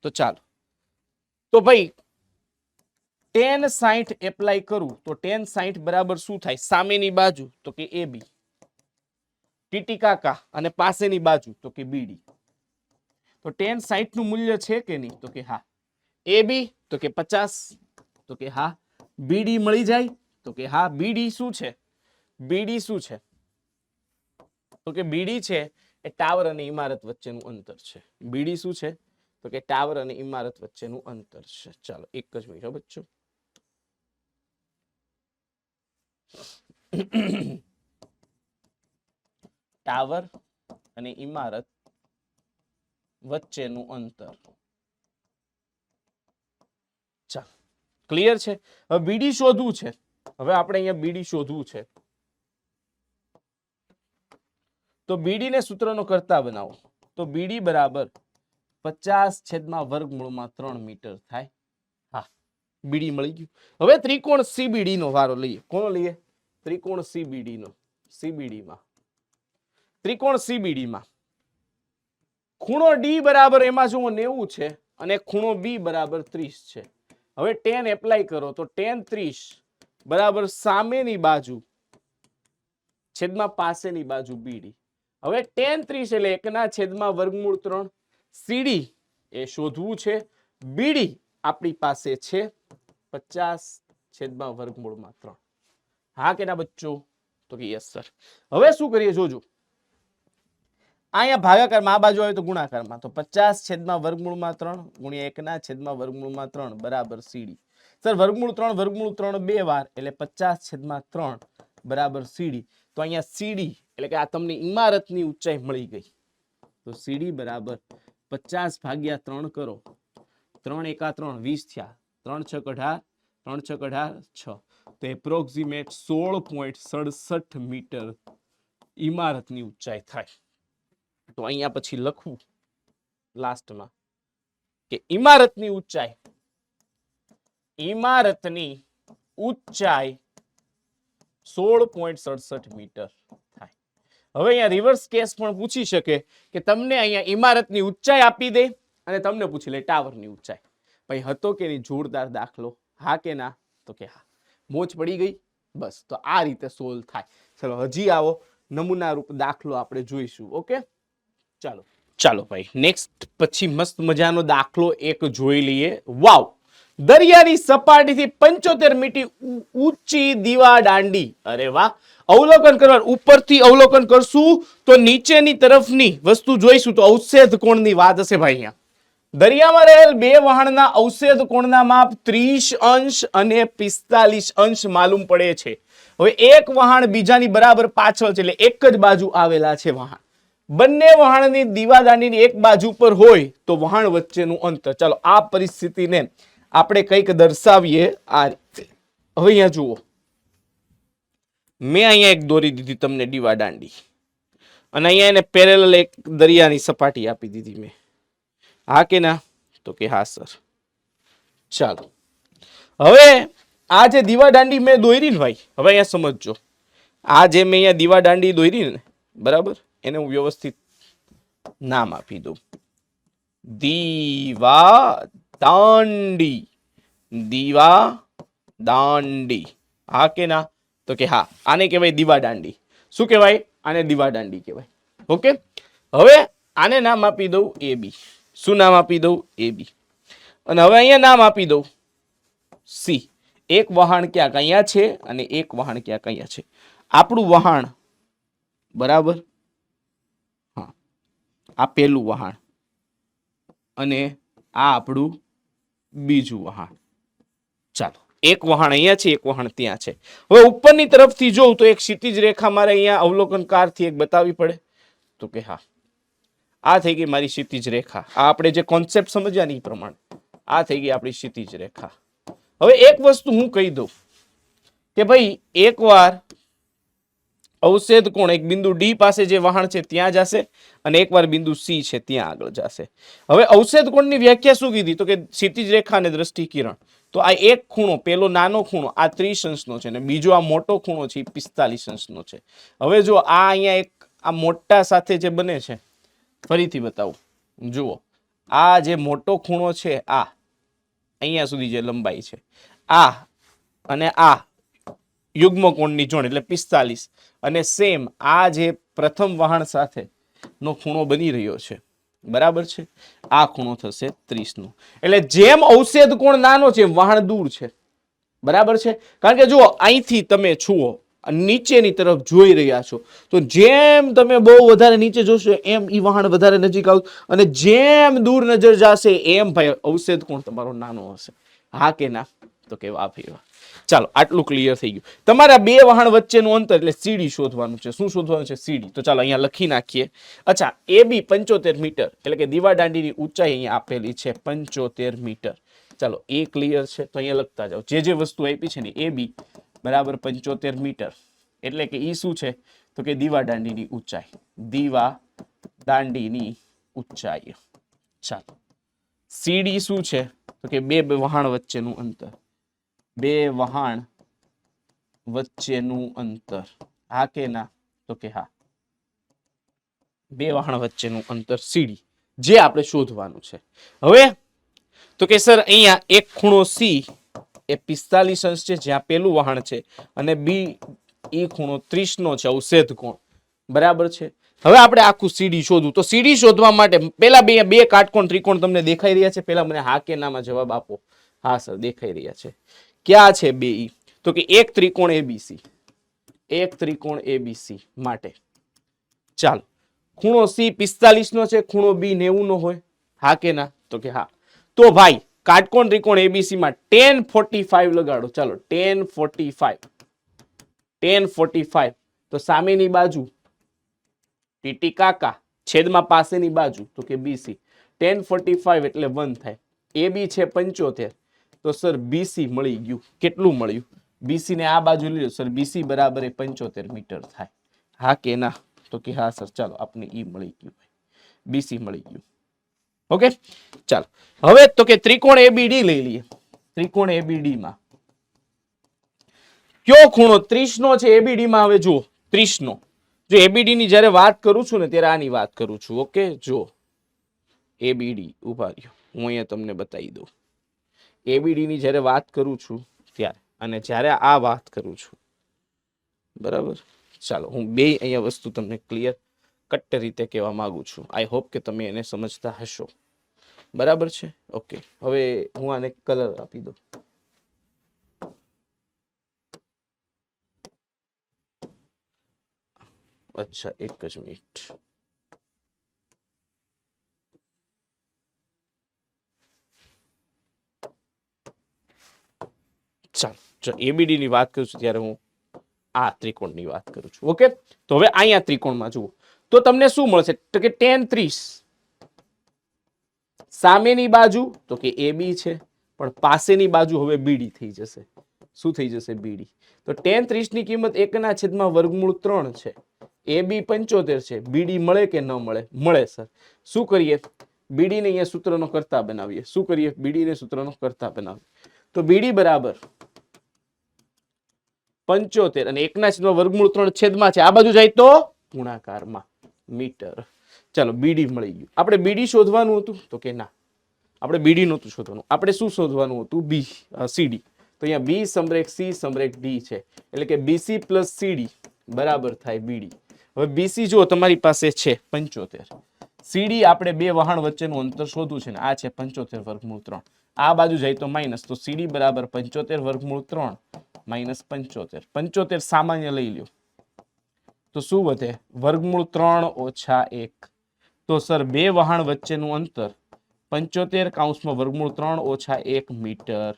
તો ચાલો તો ભાઈ tan 60 એપ્લાય કરું તો tan 60 બરાબર શું થાય, સામેની બાજુ તો કે AB, ટીટી કાકા અને પાસેની બાજુ તો કે BD. તો tan 60 નું મૂલ્ય છે કે નહીં, તો કે હા. AB તો કે 50, તો કે હા. BD મળી જાય તો કે હા. BD શું છે, BD શું છે તો કે BD છે એ ટાવર અને ઇમારત વચ્ચેનું અંતર છે. BD શું છે તો કે ટાવર અને ઇમારત વચ્ચેનું અંતર છે. ચાલો એક જ મિનિટ બચ્ચો. ટાવર અને ઇમારત વચ્ચેનું અંતર. ચાલો ક્લિયર છે. હવે BD શોધવું છે. હવે આપણે અહીંયા BD શોધવું છે તો BD ને સૂત્રનો કરતા બનાવો તો BD બરાબર 50/√3 મીટર થાય. હા BD મળી ગયું. હવે ત્રિકોણ CBD નો વારો લઈએ. કોનો લઈએ? ત્રિકોણ CBD નો. CBD માં, ત્રિકોણ CBD માં ખૂણો D બરાબર એમાં જો 90 છે અને ખૂણો B બરાબર 30 છે. હવે tan એપ્લાય કરો તો tan 30 બરાબર સામેની બાજુ છેદમાં પાસેની બાજુ BD. હવે tan 30 એટલે 1/√3. CD એ શોધવું છે. BD આપણી પાસે છે 50/√3. હા કે ના બચ્ચો? તો કે યસ સર. હવે શું કરીએ જોજો, અહીંયા ભાગાકારમાં આ બાજુ આવે તો ગુણાકારમાં, તો 50/√3 ગુણ્યા 1/√3 બરાબર CD. સર √3 બે વાર એટલે 50/3 બરાબર CD. તો અહીંયા CD એટલે કે આ તમને ઇમારતની ઊંચાઈ મળી ગઈ. તો CD બરાબર 50/3 કરો, 3 × 1 = 3, 20 થયા, 3 × 6 = 18, 3 છક 18 6 તો એપ્રોક્સિમેટ 16.67 મીટર ઇમારતની ઊંચાઈ થાય. તો અહીંયા પછી લખવું લાસ્ટમાં કે ઇમારતની ઊંચાઈ 16.67 મીટર થાય. હવે અહીંયા રિવર્સ કેસ પણ પૂછી શકે કે તમને અહીંયા ઇમારતની ઊંચાઈ આપી દે અને તમને પૂછી લે ટાવરની ઊંચાઈ. ભાઈ હતો કે નહીં જોરદાર દાખલો? હા કે ના? તો કે હા. મોજ પડી ગઈ? બસ તો આ રીતે સોલ્વ થાય. ચલો હજી આવો નમૂના રૂપ દાખલો આપણે જોઈશું. ઓકે ચાલો ચાલો ભાઈ નેક્સ્ટ પછી મસ્ત મજાનો દાખલો એક જોઈ લઈએ. વાવ, દરિયાની સપાટીથી 75 મીટર ઊંચી દીવા દાંડી. અરે વાહ, અવલોકન કરવાનું. ઉપરથી અવલોકન કરશું તો નીચેની તરફની વસ્તુ જોઈશું તો અવક્ષેપ કોણની વાત હશે ભાઈ. અહીંયા દરિયામાં રહેલ બે વહાણના અવક્ષેપ કોણના માપ 30 અંશ અને 45 અંશ માલુમ પડે છે. હવે એક વહાણ બીજાની બરાબર પાછળ છે એટલે એક જ બાજુ આવેલા છે વહાણ. બંને વહાણની દીવાદાંડીની એક બાજુ પર હોય તો વહાણ વચ્ચેનું અંતર. ચાલો આ પરિસ્થિતિને આપણે કંઈક દર્શાવીએ આ રીતે. હવે અહીંયા જુઓ, મેં અહીંયા એક દોરી દીધી તમને દીવાદાંડી અને અહીંયા એને પેરેલલ એક દરિયાની સપાટી આપી દીધી મેં. હા કે ના? તો કે હા સર. ચાલો હવે આ જે દીવાદાંડી મેં દોરી ને ભાઈ, હવે અહીંયા સમજજો. આ જે મેં અહીંયા દીવાદાંડી દોરી ને બરાબર, એને હું વ્યવસ્થિત નામ આપી દઉં. દીવાદાંડી, દીવાદાંડી. હા કે ના? તો કે હા. આને કહેવાય દીવાદાંડી. શું કહેવાય? આને દીવાદાંડી કહેવાય. ઓકે, હવે આને નામ આપી દઉં એ બી. શું નામ આપી દઉં? એ બી. અને હવે અહીંયા નામ આપી દઉં સી. એક વહાણ ક્યાંક અહીંયા છે અને એક વહાણ ક્યાંક અહીંયા છે. આપણું વહાણ બરાબર, હા આ પેલું વહાણ અને આ આપણું બીજું વહાણ. ચાલો એક વહાણ અહીંયા છે, એક વહાણ ત્યાં છે. હવે ઉપરની તરફથી જોઉં તો એક ક્ષિતિજ રેખા મારે અહીંયા અવલોકનકારથી એક બતાવવી પડે. તો કે હા, આ થઈ ગઈ મારી ક્ષિતિજ રેખા. આ આપણે જે કોન્સેપ્ટ સમજ્યા ને એ પ્રમાણે આ થઈ ગઈ આપણી ક્ષિતિજ રેખા. હવે એક વસ્તુ હું કહી દઉં કે ભાઈ એકવાર અવક્ષેપ કોણ એક બિંદુ ડી પાસે જે વહાણ છે ત્યાં જશે અને એકવાર બિંદુ સી છે ત્યાં આગળ જશે. હવે અવક્ષેપ કોણની વ્યાખ્યા શું કીધી? તો કે ક્ષિતિજ રેખા અને દ્રષ્ટિ કિરણ. તો આ એક ખૂણો, પેલો નાનો ખૂણો આ 30 અંશનો છે અને બીજો આ મોટો ખૂણો છે એ 45 અંશનો છે. હવે જો આ અહીંયા એક આ મોટા સાથે જે બને છે, ફરીથી બતાવું. જુઓ, આ જે મોટો ખૂણો છે આ અહીંયા સુધી જે લંબાઈ છે આ અને આ યુગ્મ કોણની જોડ એટલે 45 અને સેમ આ જે પ્રથમ વહાણ સાથે નો ખૂણો બની રહ્યો છે બરાબર છે, આ ખૂણો થશે 30 નો. એટલે જેમ અવક્ષેપ કોણ નાનો છે વહાણ દૂર છે. બરાબર છે? કારણ કે જુઓ અહીંથી તમે છુઓ નીચેની તરફ જોઈ રહ્યા છો તો જેમ તમે બહુ વધારે નીચે જોશો એમ ઈ વહાણ વધારે નજીક આવશે અને જેમ દૂર નજર જશે એમ ભાઈ અવક્ષેપ કોણ તમારો નાનો હશે. હા કે ના? તો કે વાહ ભાઈ વાહ. ચાલો આટલું ક્લિયર થઈ ગયું. તમારા બે વહાણ વચ્ચેનું અંતર એટલે સીડી શોધવાનું છે. શું શોધવાનું છે? સીડી. તો ચાલો અહીંયા લખી નાખીએ. અચ્છા, એ બી 75 મીટર એટલે કે દીવાદાંડીની ઊંચાઈ અહીંયા આપેલી છે 75 મીટર. ચાલો એ ક્લિયર છે તો અહીંયા લખતા જાઓ. જે વસ્તુ આપી છે ને એ બી બરાબર 75 મીટર એટલે કે ઈ શું છે? તો કે દીવાદાંડીની ઊંચાઈ. દીવાદાંડીની ઊંચાઈ. ચાલો સીડી શું છે? તો કે બે વહાણ વચ્ચેનું અંતર. બે વહાણ વચ્ચેનું અંતર. હા કે ના? તો કે હા. બે વહાણ વચ્ચેનું અંતર સીડી જે આપણે શોધવાનું છે. હવે તો કે સર અહીંયા એક ખૂણો સી એ 45 અંશ છે જ્યાં પેલું વહાણ છે અને બી એ ખૂણો 30 નો છે અવક્ષેપ કોણ. બરાબર છે? હવે આપણે આખું સીડી શોધવું. તો સીડી શોધવા માટે પેલા બે કાટકોણ ત્રિકોણ તમને દેખાઈ રહ્યા છે? પેલા મને હા કે નામાં જવાબ આપો. હા સર દેખાઈ રહ્યા છે. ક્યાં છે બે ઈ? તો કે એક ત્રિકોણ એબીસી. એક ત્રિકોણ એબીસી માટે ચાલો ખૂણો સી 45 નો છે, ખૂણો બી 90 નો હોય. હા કે ના? તો કે હા. તો ભાઈ કાટકોણ ત્રિકોણ એબીસી માં tan 45 લગાડો. ચાલો tan 45 તો સામેની બાજુ ટીટી કાકા છેદમાં પાસેની બાજુ તો કે બીસી. tan 45 એટલે 1 થાય. એ બી છે 75 તો સર બીસી મળી ગયું. કેટલું મળ્યું? બીસી ને આ બાજુ લઈ લો સર. બીસી બરાબર 75 મીટર થાય. હા કે ના? તો કે હા સર. ચાલો આપને ઈ મળી ગયું, બીસી મળી ગયું. ઓકે ચાલો હવે તો કે ત્રિકોણ એબીડી લઈ લઈએ. ત્રિકોણ એબીડી માં કયો ખૂણો 30 નો છે એબીડી માં? હવે જુઓ 30 નો. જો એબીડી ની જ્યારે વાત કરું છું ને ત્યારે આની વાત કરું છું. ઓકે જો એબીડી ઉભા રહ્યો, હું અહીંયા તમને બતાવી દઉં. એબીડી ની જ્યારે વાત કરું છું ત્યારે અને જ્યારે આ વાત કરું છું, બરાબર. ચાલો હું બે અહીંયા વસ્તુ તમને ક્લિયર કટ રીતે કહેવા માંગુ છું. આઈ હોપ કે તમે એને સમજતા હશો. બરાબર છે? ઓકે હવે હું આને કલર આપી દઉં. અચ્છા એક જ મિનિટ. ચાલો એબીડી ની વાત કરું છું ત્યારે હું આ ત્રિકોણની વાત કરું છું. ઓકે તો હવે અહીંયા ત્રિકોણમાં જુઓ તો તમને શું મળશે? તો કે tan 30. સામેની બાજુ તો કે AB છે, પણ પાસેની બાજુ હવે BD થઈ જશે. શું થઈ જશે? BD. તો tan 30 ની કિંમત 1/√3 છે. AB 75 છે. BD મળે કે ન મળે? મળે સર. શું કરીએ? BD ને અહીંયા સૂત્રનો કરતા બનાવીએ. શું કરીએ? BD ને સૂત્રનો કરતા બનાવીએ. તો BD બરાબર 75 અને 1/√3 છેદમાં છે. આ બાજુ જાય તો ગુણાકારમાં મીટર. ચાલો BD મળી ગયું. આપણે BD શોધવાનું હતું તો કે ના, આપણે BD નહોતું શોધવાનું. આપણે શું શોધવાનું હતું? CD. તો અહીંયા B સમરેખ C સમરેખ D છે, એટલે કે BC પ્લસ CD બરાબર થાય BD. હવે BC જો તમારી પાસે છે 75, CD આપણે બે વહાણ વચ્ચેનું અંતર શોધવું છે ને આ છે 75/3. આ બાજુ જાય તો માઇનસ, તો CD બરાબર 75/3 માઇનસ 75. 75 સામાન્ય લઈ લ્યો તો શું વધે? √3 ઓછા 1. તો સર બે વહાણ વચ્ચેનું અંતર 75 કૌંસમાં √3 ઓછા 1 મીટર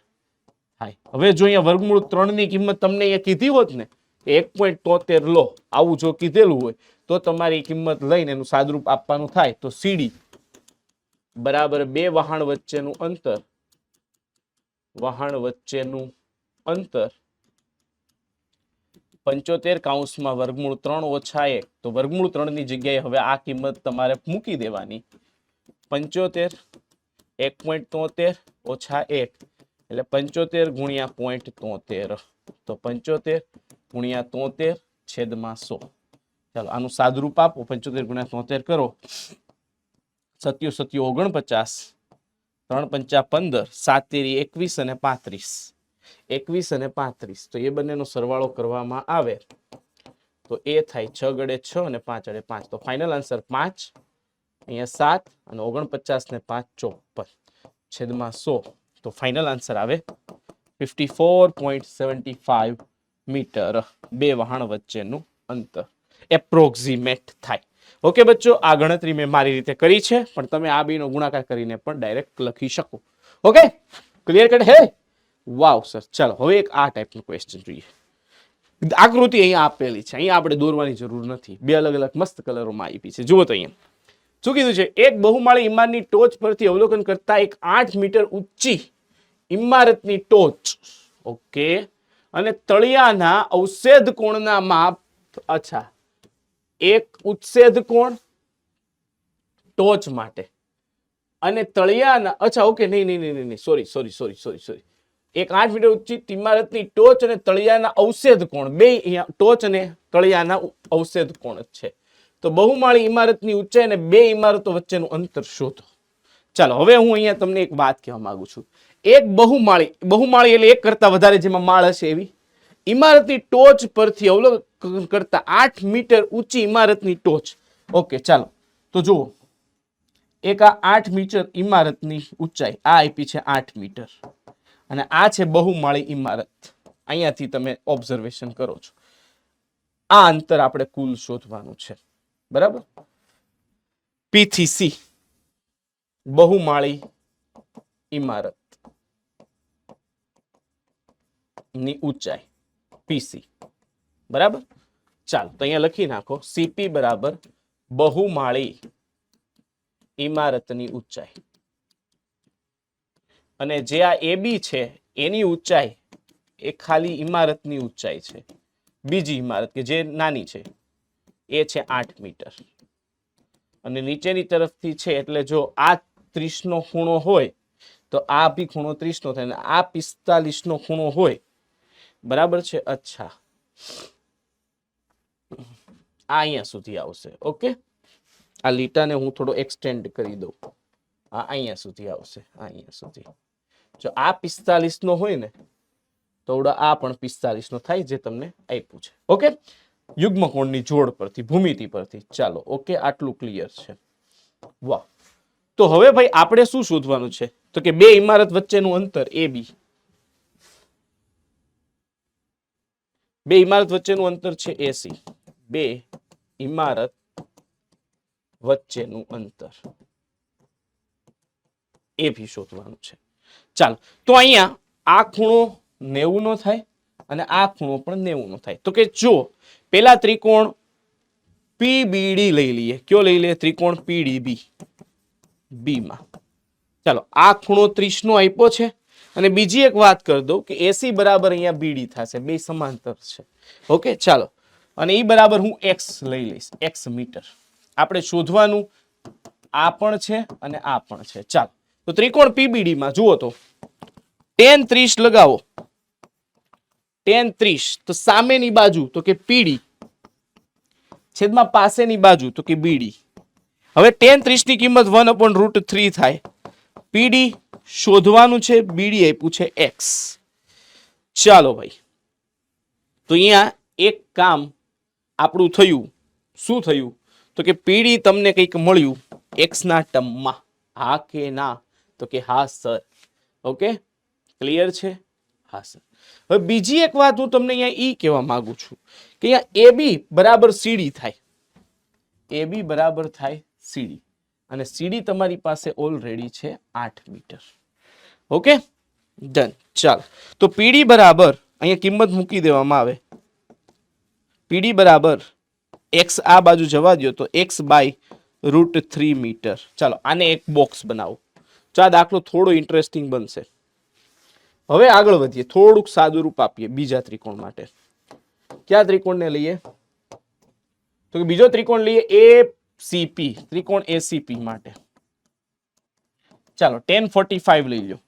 થાય. હવે જો અહીંયા √3 ની કિંમત તમને અહીંયા કીધી હોત ને 1.73 લો, આવું જો કીધેલું હોય તો તમારી કિંમત લઈને એનું સાદરૂપ આપવાનું થાય તો CD બરાબર બે વહાણ વચ્ચેનું અંતર 75 કૌંસમાં √3 ઓછા 1. તો √3 ની જગ્યાએ હવે આ કિંમત તમારે મૂકી દેવાની. 75 1.73 ઓછા 1 એટલે 75 ગુણ્યા 0.73. તો 75 ગુણ્યા 73 છેદમાં 100. ચાલો આનું સાદરૂપ આપો. 75 ગુણ્યા 73 કરો. 7 7 49, 3 5 15, 7 તેરી 21 અને 35. 21 અને 35 તો એ બંનેનો સરવાળો કરવામાં આવે તો એ થાય 6 ગડે 6 અને 5 ગડે 5. તો ફાઇનલ આન્સર 5, અહીંયા 7 અને 49 ને 5 54 છેદમાં 100. તો ફાઇનલ આન્સર આવે 54.75 મીટર બે વહાણ વચ્ચેનું અંતર એપ્રોક્સિમેટ થાય. ઓકે બચ્ચો, આ ગણતરી મેં મારી રીતે કરી છે, પણ તમે આ બેનો ગુણાકાર કરીને પણ ડાયરેક્ટ લખી શકો. ઓકે ક્લિયર કટ હે? વાવ સર. ચાલો હવે એક આ ટાઈપનું ક્વેશ્ચન જોઈએ. આકૃતિ અહીંયા આપેલી છે, અહીંયા આપણે દોરવાની જરૂર નથી. બે અલગ અલગ મસ્ત કલરોમાં આપી છે. જુઓ તો અહીંયા શું કીધું છે? એક બહુમાળી ઇમારતની ટોચ પરથી અવલોકન કરતા એક 8 મીટર ઊંચી ઇમારતની ટોચ, ઓકે, અને તળિયાના અવશેદ કોણના માપ. અચ્છા, એક ઉચ્છેદ કોણ ટોચ માટે અને તળિયાના, અચ્છા ઓકે, નહીં સોરી, એક 8 મીટર ઊંચી ઇમારતની ટોચ અને તળિયાના અવશેદ કોણ, બે ટોચ અને તળિયાના અવશેદ કોણ જ છે. તો બહુમાળી ઇમારતની ઊંચાઈ અને બે ઇમારતો વચ્ચેનું અંતર શોધો. ચાલો હવે હું અહીંયા તમને એક વાત કહેવા માંગુ છું. એક બહુમાળી એટલે એક કરતા વધારે જેમાં માળ હશે એવી ઇમારતની ટોચ પરથી અવલોકન કરતા 8 મીટર ઊંચી ઇમારતની ટોચ. ઓકે ચાલો તો જુઓ, એક આ 8 મીટર ઇમારતની ઊંચાઈ આ આપી છે 8 મીટર અને આ છે બહુમાળી ઇમારત. અહીંયાથી તમે ઓબ્ઝર્વેશન કરો છો. આ અંતર આપણે કુલ શોધવાનું છે, બરાબર. P થી C બહુમાળી ઇમારત ની ઊંચાઈ PC, બરાબર. ચાલો તો અહીંયા લખી નાખો CP બરાબર બહુમાળી ઇમારતની ઊંચાઈ. અને જે આ એ બી છે એની ઊંચાઈ એ ખાલી ઇમારતની ઊંચાઈ છે. બીજી ઇમારત કે જે નાની છે એ છે 8 મીટર અને નીચેની તરફથી છે એટલે જો આ 30 નો ખૂણો હોય તો આ બી ખૂણો 30 નો થાય અને આ 45 નો ખૂણો હોય. બરાબર છે. અચ્છા, આ અહીંયા સુધી આવશે. ઓકે, આ લીટાને હું થોડો એક્સટેન્ડ કરી દઉં. આ અહીંયા સુધી આવશે, અહીંયા સુધી. જો આ 45 નો હોય ને તો આ પણ 45 નો થાય જે તમને આપ્યું છે. ઓકે, યુગ્મકોણની જોડ પરથી, ભૂમિતિ પરથી. ચાલો, ઓકે, આટલું ક્લિયર છે. વાહ. તો હવે ભાઈ આપણે શું શોધવાનું છે? તો કે બે ઇમારત વચ્ચેનું અંતર એ બી. બે ઇમારત વચ્ચેનું અંતર છે એસી. બે ઇમારત વચ્ચેનું અંતર એ બી શોધવાનું છે. ચાલો, તો અહીંયા આ ખૂણો 90 નો થાય અને આ ખૂણો પણ 90 નો થાય. તો કે જો પેલા ત્રિકોણ પીબીડી લઈ લઈએ. કયો લઈ લઈએ? ત્રિકોણ પીડીબી. બી માં ચાલો, આ ખૂણો 30 નો આપ્યો છે અને બીજી એક વાત કરી દઉં કે એસી બરાબર અહીંયા બીડી થશે. બે સમાંતર છે. ઓકે, ચાલો, અને એ બરાબર હું એક્સ લઈ લઈશ, એક્સ મીટર. આપણે શોધવાનું આ પણ છે અને આ પણ છે. ચાલો, તો ત્રિકોણ પીબીડી માં જુઓ તો tan 30 લગાવો. tan 30 તો સામેની બાજુ તો કે પીડી છેદમાં પાસેની બાજુ તો કે બીડી. હવે tan 30 ની કિંમત 1/√3 થાય. પીડી શોધવાનું છે, બીડી આપ્યું છે એક્સ. ચાલો ભાઈ, તો અહીંયા એક કામ આપણું થયું. શું થયું? તો કે પીડી તમને કંઈક મળ્યું એક્સ ના ટર્મમાં. હા કે ના? તો કે હા સર. ઓકે, ક્લિયર છે? હા સર. હવે બીજી એક વાત હું તમને અહીંયા ઈ કહેવા માંગુ છું કે અહીંયા એ બી બરાબર સીડી થાય. એ બી બરાબર થાય સીડી અને સીડી તમારી પાસે ઓલરેડી છે 8 મીટર. Okay, done. ચાલો, તો પીડી બરાબર અહીંયા કિંમત મૂકી દેવામાં આવે. પીડી બરાબર એક્સ આ બાજુ જવા દો તો x/√3 મીટર. ચાલો, આને એક બોક્સ બનાવો. તો આ દાખલો થોડો ઇન્ટરેસ્ટિંગ બનશે. હવે આગળ વધીએ, થોડુંક સાદું રૂપ આપીએ બીજા ત્રિકોણ માટે. કયા ત્રિકોણને લઈએ? તો કે બીજો ત્રિકોણ લઈએ એસીપી. ત્રિકોણ એસીપી માટે ચાલો tan 45 લઈ લો.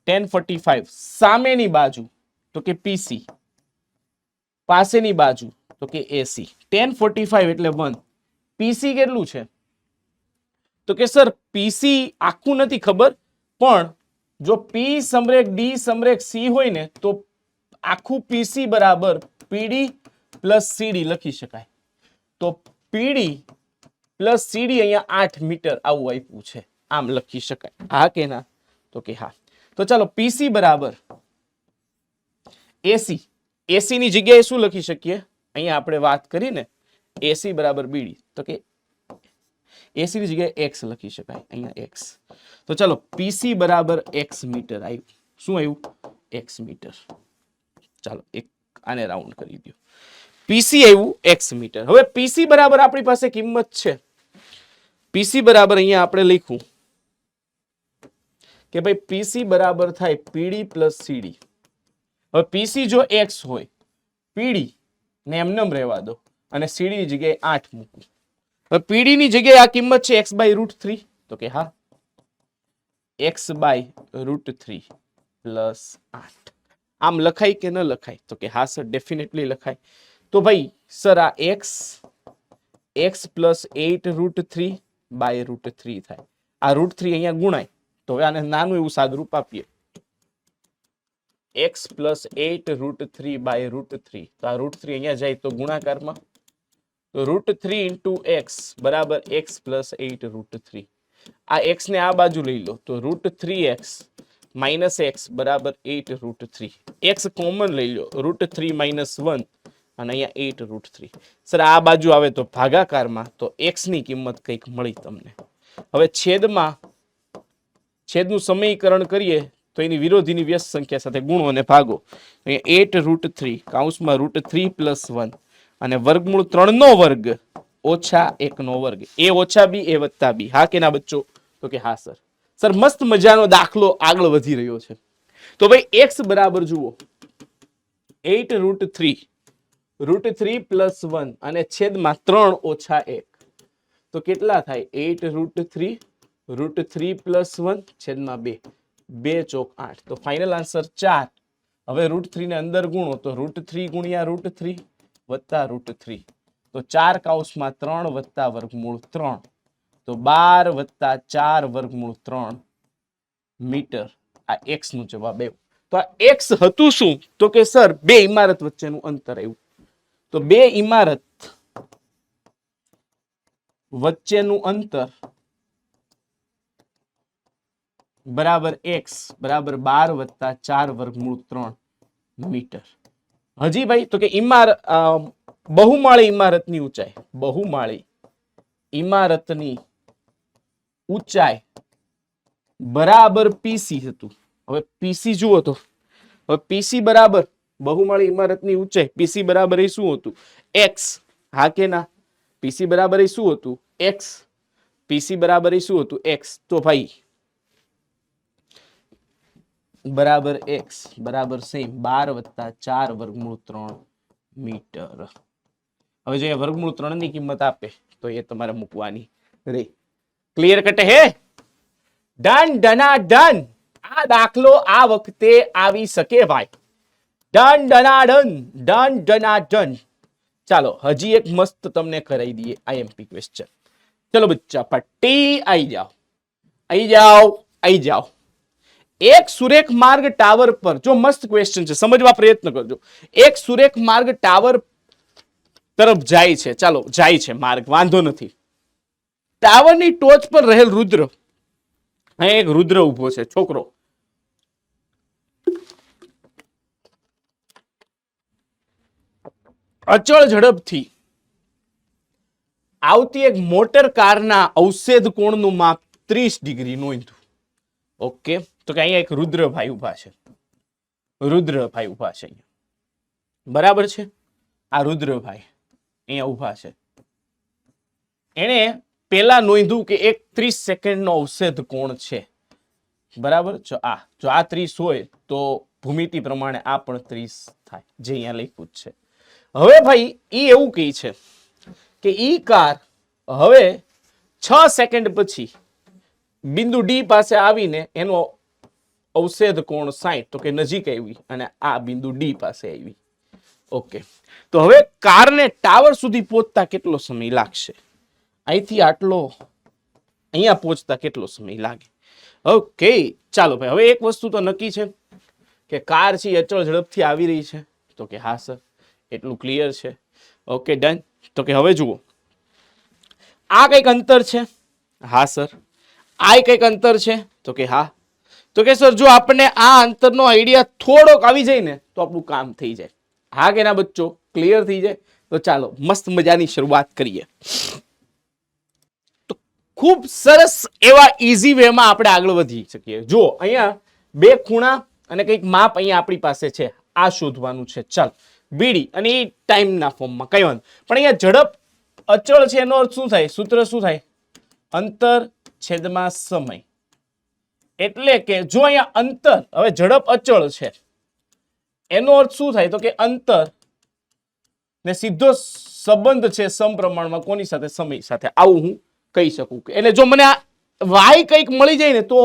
tan 45 સામેની બાજુ તો કે પીસી, પાસેની બાજુ તો કે એસી. tan 45 એટલે 1. પીસી કેટલું છે? તો કે સર પીસી આખું નથી ખબર, પણ જો પી સમરેખ ડી સમરેખ સી હોય ને તો આખું પીસી બરાબર પીડી પ્લસ સીડી લખી શકાય. તો પીડી પ્લસ સીડી અહીંયા 8 મીટર આવું આપ્યું છે, આમ લખી શકાય. હા કે ના? તો કે હા. તો ચાલો, પીસી બરાબર એસી. એસી ની જગ્યાએ શું લખી શકીએ? અહીંયા આપણે વાત કરી ને એસી બરાબર બીડી, તો કે એસી ની જગ્યાએ એક્સ લખી શકાય. અહીંયા એક્સ. તો ચાલો, પીસી બરાબર એક્સ મીટર આવ્યું. શું આવ્યું? X metre. ચાલો, એક આને રાઉન્ડ કરી દો. પીસી આવ્યું એક્સ મીટર. હવે પીસી બરાબર આપણી પાસે કિંમત છે. પીસી બરાબર અહીંયા આપણે લખ્યું કે ભાઈ પીસી બરાબર થાય પીડી પ્લસ સીડી. હવે પીસી જો એક્સ હોય, પીડી ને એમનેમ રહેવા દો અને સીડી ની જગ્યાએ 8 મૂકું. હવે પીડી ની જગ્યાએ આ કિંમત છે x/√3. તો કે હા, x/√3 પ્લસ 8. આમ લખાય કે ન લખાય? તો કે હા સર, ડેફિનેટલી લખાય. તો ભાઈ સર આ x પ્લસ 8√3/√3 થાય. આ √3 અહીંયા ગુણાય તો હવે આને નાનું એવું સાદુરૂપ આપીએ. x plus 8√3/√3. તો આ √3 અહીંયા જાય તો ગુણાકારમાં, તો √3 into x બરાબર x પ્લસ 8√3. આ x ને આ બાજુ લઈ લો તો √3x માઇનસ x બરાબર 8√3. x કોમન લઈ લો, √3 - 1 અને અહીંયા 8√3. સર આ બાજુ આવે તો ભાગાકારમાં, તો x ની કિંમત કંઈક મળી તમને. હવે છેદનું સમીકરણ કરીએ તો એની વિરોધીની વ્યસ્ત સંખ્યા સાથે ગુણો અને ભાગો. અહીંયા 8√3 કૌંસમાં √3 + 1 અને વર્ગમૂળ 3 નો વર્ગ ઓછા 1 નો વર્ગ. એ ઓછા બી એ વત્તા બી. હા કે ના બચ્ચો? તો કે હા સર. સર મસ્ત મજાનો દાખલો આગળ વધી રહ્યો છે. તો ભાઈ x બરાબર જુઓ 8√3 પ્લસ 1 અને છેદમાં 3 ઓછા 1 તો કેટલા થાય 8√3 પ્લસ 1 છેદમાં 2 2 ચોક 8 તો ફાઇનલ આન્સર 4. હવે √3 ને અંદર ગુણો તો √3 ગુણ્યા √3 વત્તા √3 તો 4 કૌંસમાં 3 વત્તા વર્ગમૂળ 3 તો 12 વત્તા 4 વર્ગમૂળ 3 મીટર. આ x નો જવાબ આવ્યો. તો આ x હતું શું તો કે સર બે ઇમારત વચ્ચેનું અંતર આવ્યું. તો બે ઇમારત વચ્ચેનું અંતર બરાબર x બરાબર 12 વત્તા 4 વર્ગમૂળ 3 મીટર. હજી ભાઈ તો કે બહુમાળી ઇમારતની ઊંચાઈ બહુમાળી ઇમારતની ઊંચાઈ બરાબર પીસી હતું. હવે પીસી જુઓ તો હવે પીસી બરાબર બહુમાળી ઇમારતની ઊંચાઈ પીસી બરાબર એ શું હતું x. હા કે ના પીસી બરાબર એ શું હતું x. પીસી બરાબર એ શું હતું x. તો ભાઈ બરાબર x બરાબર સેમ 12 વત્તા 4 વર્ગમૂળ 3 મીટર. હવે જો વર્ગમૂળ 3 ની કિંમત આપે તો એ તમારે મૂકવાની રે. ક્લિયર કટ હે ડન ડના ડન. આ દાખલો આ વખતે આવી શકે ભાઈ. ડન ડના ડન ડન ડના ડન. ચાલો હજી એક મસ્ત તમને કરાવી દઈએ આઈએમપી ક્વેશ્ચન. ચલો બચ્ચા પટ્ટી આવી જાઓ આવી જાઓ આવી જાઓ. એક સુરેખ માર્ગ ટાવર પર જો મસ્ત ક્વેશ્ચન છે સમજવા પ્રયત્ન કરજો. એક સુરેખ માર્ગ ટાવર તરફ જાય છે. ચાલો જાય છે માર્ગ વાંધો નથી. ટાવરની ટોચ પર રહેલ રુદ્ર અહીં એક રુદ્ર ઉભો છે છોકરો. અચળ ઝડપથી આવતી એક મોટર કારના અવષેધ કોણનું માપ 30 ડિગ્રી નોંધ્યું. ઓકે તો કે અહીંયા એક રુદ્રભાઈ ઉભા છે. રુદ્રભાઈ ઉભા છે અહીંયા બરાબર છે. આ રુદ્રભાઈ અહીંયા ઉભા છે. એને પેલા નોંધ્યું કે એક 30 સેકન્ડનો અવષેધ કોણ છે બરાબર. જો આ 30 હોય તો ભૂમિતિ પ્રમાણે આ પણ 30 થાય જે અહીંયા લખ્યું છે. હવે ભાઈ ઈ એવું કહે છે કે ઈ કાર હવે 6 સેકન્ડ પછી બિંદુ ડી પાસે આવીને એનો અવષેધ કોણ 60 તો કે નજીક આવી અને આ બિંદુ ડી પાસે આવી. ઓકે તો હવે કારને ટાવર સુધી પહોંચતા કેટલો સમય લાગશે. અહીંથી આટલો અહીંયા પહોંચતા કેટલો સમય લાગે. ઓકે ચાલો ભાઈ હવે એક વસ્તુ તો નક્કી છે કે કાર છે અચળ ઝડપથી આવી રહી છે. તો કે હા સર એટલું ક્લિયર છે. Okay done. તો કે હવે જુઓ આ કઈક અંતર છે. હા સર. આ કઈક અંતર છે. તો કે હા. તો કે સર જો આપણને આ અંતરનો આઈડિયા થોડોક આવી જાય ને તો આપણું કામ થઈ જાય. હા કે ના બચ્ચો ક્લિયર થઈ જાય. તો ચાલો મસ્ત મજાની શરૂઆત કરીએ. તો ખૂબ સરસ એવા ઈઝી વેમાં આપણે આગળ વધી શકીએ. જો અહીંયા બે ખૂણા અને કંઈક માપ અહીંયા આપણી પાસે છે. આ શોધવાનું છે. ચાલ બીડી અને એ ટાઈમના ફોર્મમાં કઈ વાંધો પણ અહીંયા ઝડપ અચળ છે એનો અર્થ શું થાય સૂત્ર શું થાય અંતર છેદમાં સમય. એટલે કે જો અહીંયા અંતર હવે ઝડપ અચળ છે એનો અર્થ શું થાય તો કે અંતર ને સીધો સંબંધ છે સમપ્રમાણમાં કોની સાથે સમય સાથે. આવું હું કહી શકું કે એટલે જો મને આ વાય કંઈક મળી જાય ને તો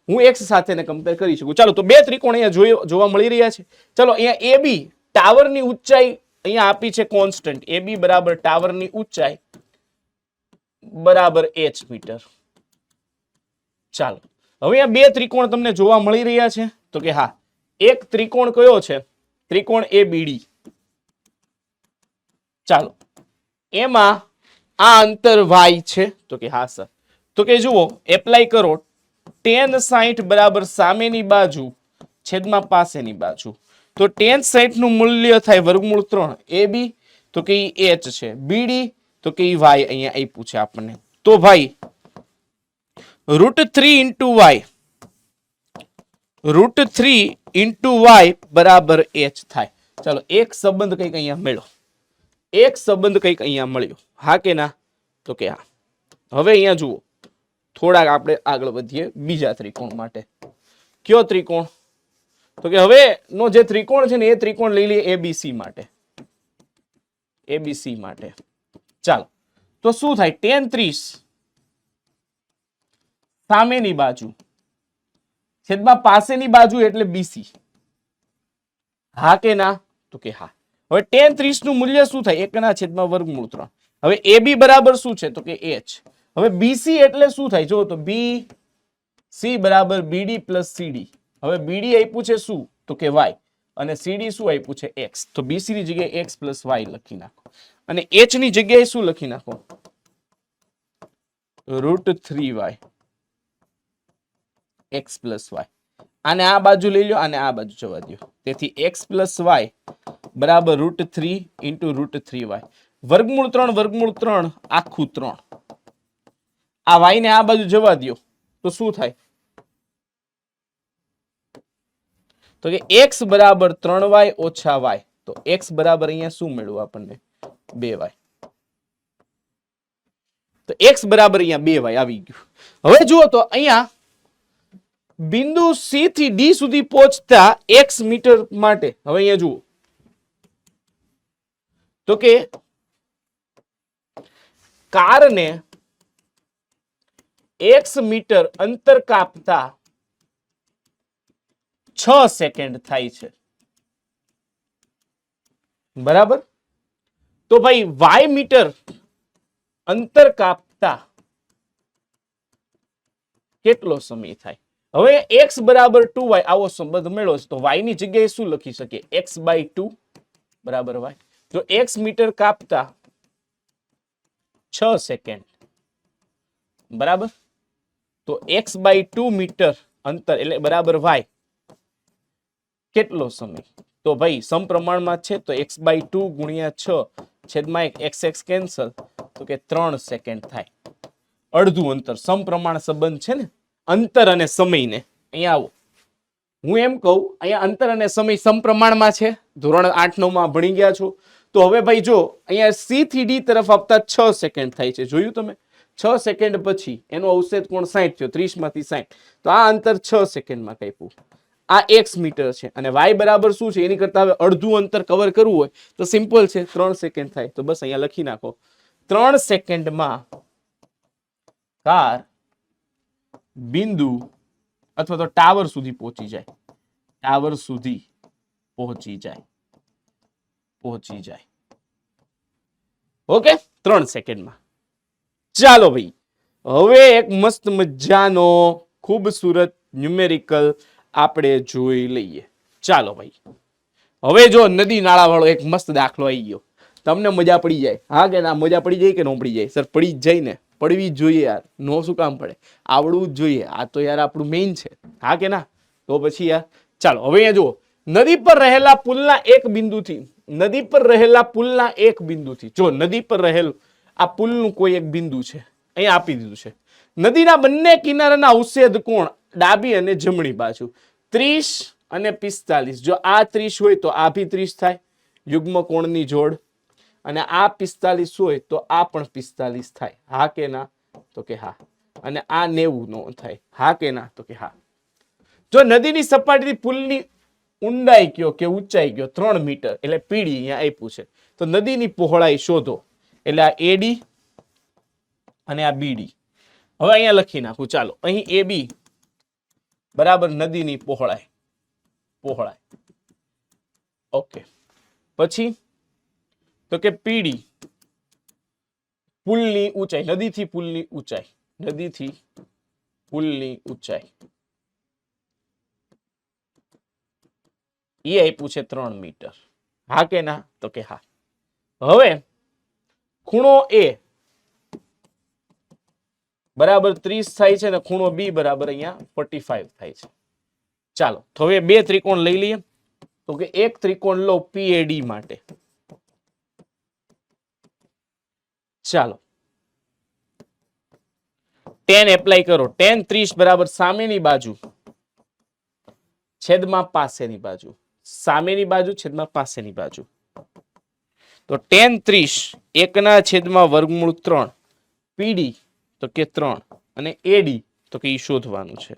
હું એક્સ સાથે ને કમ્પેર કરી શકું. ચાલો તો બે ત્રિકોણ અહીંયા જોવા મળી રહ્યા છે. ચલો અહીંયા એ બી ટાવરની ઊંચાઈ અહીંયા આપી છે કોન્સ્ટન્ટ. એ બી બરાબર ટાવરની ઊંચાઈ બરાબર h મીટર. ચાલો હવે આ બે ત્રિકોણ તમને જોવા મળી રહ્યા છે. તો કે હા એક ત્રિકોણ કયો છે ત્રિકોણ ABD. ચાલો એમાં આ અંતર y છે. તો કે હા સર. તો કે જુઓ એપ્લાય કરો tan 60 બરાબર સામેની બાજુ છેદમાં પાસેની બાજુ. તો tan 60 નું મૂલ્ય થાય વર્ગમૂળ 3 AB તો કે h છે. BD તો કે y અહીંયા આપ્યું છે આપણને. તો ભાઈ √3 into y બરાબર h થાય. ચાલો એક સંબંધ કંઈક અહીંયા મળ્યો. એક સંબંધ કંઈક અહીંયા મળ્યો. હા કે ના તો કે હા. હવે અહીંયા જુઓ થોડાક આપણે આગળ વધીએ બીજા ત્રિકોણ માટે. કયો ત્રિકોણ? તો કે હવે નો જે ત્રિકોણ છે ને એ ત્રિકોણ લઈ લઈએ એબીસી માટે. એબીસી માટે ચાલો તો શું થાય? tan 30 સામેની બાજુ છેદમાં પાસેની બાજુ એટલે બીસી. હા કે ના? તો કે હા. હવે tan 30 નું મૂલ્ય શું થાય? 1/√3. હવે AB બરાબર શું છે? તો કે h. હવે BC એટલે શું થાય? જો તો BC બરાબર BD પ્લસ CD. હવે BD આપ્યું છે શું? તો કે y. અને CD શું આપ્યું છે? x. તો BC ની જગ્યાએ x પ્લસ y લખી નાખો. અને h ની જગ્યાએ શું લખી નાખો? √3y x plus y. આને આ બાજુ લઈ લો, આને આ બાજુ જવા દો. તેથી x પ્લસ y બરાબર √3 ઇન્ટુ √3y. √3 આખું 3. આ y ને આ બાજુ જવા દો તો શું થાય? તો કે x બરાબર 3y ઓછા y. તો x બરાબર અહીંયા શું મળ્યું આપણને? 2y. તો x બરાબર અહીંયા 2y આવી ગયું. હવે જુઓ તો અહીંયા બિંદુ C થી D સુધી પહોંચતા x મીટર માટે હવે અહીંયા જુઓ તો કે કારને x મીટર અંતર કાપતા 6 સેકન્ડ થાય છે. બરાબર? તો ભાઈ y મીટર અંતર કાપતા કેટલો સમય થાય? હવે x બરાબર 2y આવો સંબંધ મેળવો છે તો y ની જગ્યાએ શું લખી શકીએ? x/2 બરાબર y. જો x મીટર કાપતા 6 સેકન્ડ બરાબર, તો x/2 મીટર અંતર એટલે બરાબર y કેટલો સમય? તો ભાઈ સમપ્રમાણમાં છે તો x/2 ગુણ્યા 6 છેદમાં 1 x કેન્સલ તો કે 3 સેકન્ડ થાય. અડધું અંતર. સમપ્રમાણ સંબંધ છે ને અંતર અને સમયને. અહીંયા આવો, હું એમ કહું અહીંયા અંતર અને સમય સમપ્રમાણમાં છે. ધોરણ 8-9 માં ભણી ગયા છો. તો હવે ભાઈ જો અહીંયા C થી D તરફ આપતા 6 સેકન્ડ થાય છે. જોયું તમે? 6 સેકન્ડ પછી એનો અવક્ષેપ કોણ 60 થયો. 30 માંથી 60. તો આ અંતર 6 સેકન્ડમાં કાપ્યું. આ x મીટર છે અને y બરાબર શું છે? એની કરતા હવે અડધું અંતર કવર કરવું હોય તો સિમ્પલ છે, 3 સેકન્ડ થાય. તો બસ અહીંયા લખી નાખો 3 સેકન્ડમાં કાર બિંદુ અથવા તો ટાવર સુધી પહોંચી જાય. ટાવર સુધી પહોંચી જાય. ઓકે, 3 સેકન્ડમાં. ચાલો ભાઈ, હવે એક મસ્ત મજાનો ખૂબસૂરત ન્યુમેરિકલ આપણે જોઈ લઈએ. ચાલો ભાઈ, હવે જો નદી નાળા વાળો એક મસ્ત દાખલો આવી ગયો. તમને મજા પડી જાય? હા કે ના? મજા પડી જાય કે ન પડી જાય? સર પડી જ જાય ને. પડવી જ જોઈએ યાર. નો શું કામ પડે? આવડવું જ જોઈએ. આ તો યાર આપણું મેઇન છે. હા કે ના? તો પછી યાર ચાલો હવે અહીંયા જુઓ. નદી પર રહેલા પુલના એક બિંદુથી જો નદી પર રહેલું આ પુલનું કોઈ એક બિંદુ છે, અહીંયા આપી દીધું છે. નદીના બંને કિનારાના અવક્ષેપ કોણ ડાબી અને જમણી બાજુ 30 અને 45. જો આ 30 હોય તો આ બી 30 થાય, યુગ્મ કોણની જોડ. અને આ 45 હોય તો આ પણ 45 થાય. હા કે ના? તો કે હા. અને આ 90 નો થાય. હા કે ના? તો કે હા. જો નદીની સપાટીથી પુલની ઊંડાઈ કયો કે ઊંચાઈ કયો 3 મીટર એટલે પીડી અહીંયા આપ્યું છે. તો નદીની પહોળાઈ શોધો એટલે આ AD અને આ BD. હવે અહીંયા લખી નાખું. ચાલો અહીં AB બરાબર નદીની પહોળાઈ. ઓકે. પછી તો કે PD પુલની ઊંચાઈ, નદીથી પુલની ઊંચાઈ એ આપ્યું છે 3 મીટર. હા કે ના? તો કે હા. હવે ખૂણો A બરાબર 30 થાય છે ને ખૂણો B બરાબર અહીંયા 45 થાય છે. ચાલો તો હવે બે ત્રિકોણ લઈ લઈએ. તો કે એક ત્રિકોણ લો PAD માટે. ચાલો tan એપ્લાય કરો. tan 30 બરાબર સામેની બાજુ છેદમાં પાસેની બાજુ. સામેની બાજુ છેદમાં પાસેની બાજુ. તો tan 30 1/√3 PD તો કે 3 અને એડી તો કે ઈ શોધવાનું છે.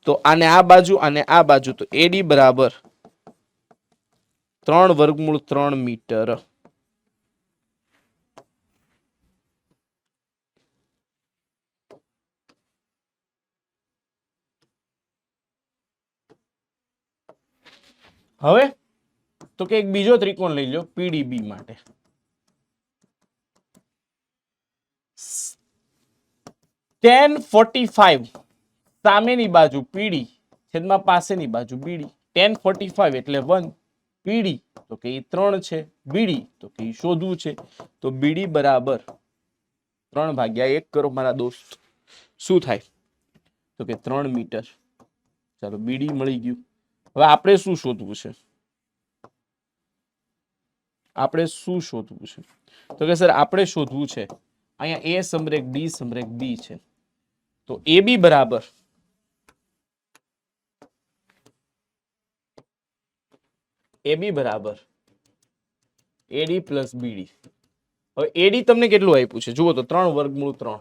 તો આને આ બાજુ અને આ બાજુ, તો એડી બરાબર 3√3 મીટર. હવે તો કે એક બીજો ત્રિકોણ લઈ લો પીડીબી માટે. tan 45 સામેની બાજુ પીડી છેદમાં પાસેની બાજુ બીડી. tan 45 એટલે 1, પીડી તો કે ઈ 3 છે, બીડી તો કે ઈ શોધવું છે. તો બીડી બરાબર 3/1 કરો મારા દોસ્ત. શું થાય? તો કે 3 મીટર. ચાલો બીડી મળી ગયું. હવે આપણે શું શોધવું છે? આપણે શું શોધવું છે? તો કે સર આપણે શોધવું છે અહીંયા એ સમરેખ ડી સમરેખ બી છે. તો AB બરાબર AD પ્લસ BD. હવે AD તમને કેટલું આપ્યું છે જુઓ તો 3√3